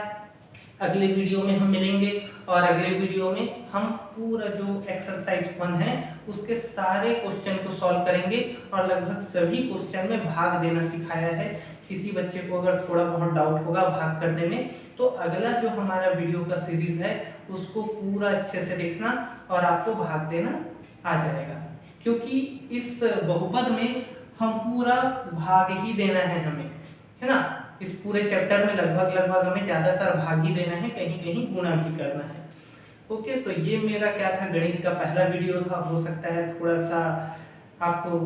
अगले वीडियो में हम मिलेंगे और अगले वीडियो में हम पूरा जो एक्सरसाइज 1 है उसके सारे क्वेश्चन को सॉल्व करेंगे और लगभग सभी क्वेश्चन में भाग देना सिखाया है। किसी बच्चे को अगर थोड़ा बहुत डाउट होगा भाग करने में तो अगला जो हमारा वीडियो का सीरीज है उसको पूरा अच्छे से देखना और आपको भाग देना आ जाएगा, क्योंकि इस बहुपद में हम पूरा भाग ही देना है हमें, है ना। इस पूरे चैप्टर में लगभग हमें ज्यादातर भाग ही देना है, कहीं कहीं गुणा भी करना है। ओके, तो ये मेरा क्या था, गणित का पहला वीडियो था। हो सकता है थोड़ा सा आपको,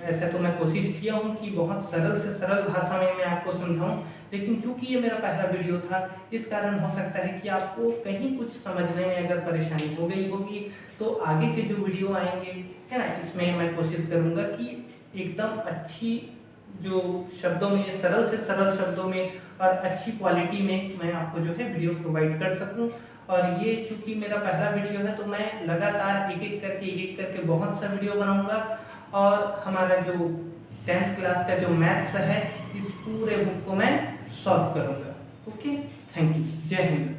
ऐसे तो मैं कोशिश किया हूँ कि बहुत सरल से सरल भाषा में मैं आपको समझाऊं, लेकिन चूंकि ये मेरा पहला वीडियो था इस कारण हो सकता है कि आपको कहीं कुछ समझने में अगर परेशानी हो गई होगी, तो आगे के जो वीडियो आएंगे, है ना, इसमें मैं कोशिश करूँगा कि एकदम अच्छी जो शब्दों में, सरल से सरल शब्दों में और अच्छी क्वालिटी में मैं आपको जो है वीडियो प्रोवाइड कर सकूं। और ये चूंकि मेरा पहला वीडियो है तो मैं लगातार एक एक करके बहुत सा वीडियो बनाऊंगा और हमारा जो 10th क्लास का जो मैथ्स है इस पूरे बुक को मैं सॉल्व करूंगा। ओके, थैंक यू, जय हिंद।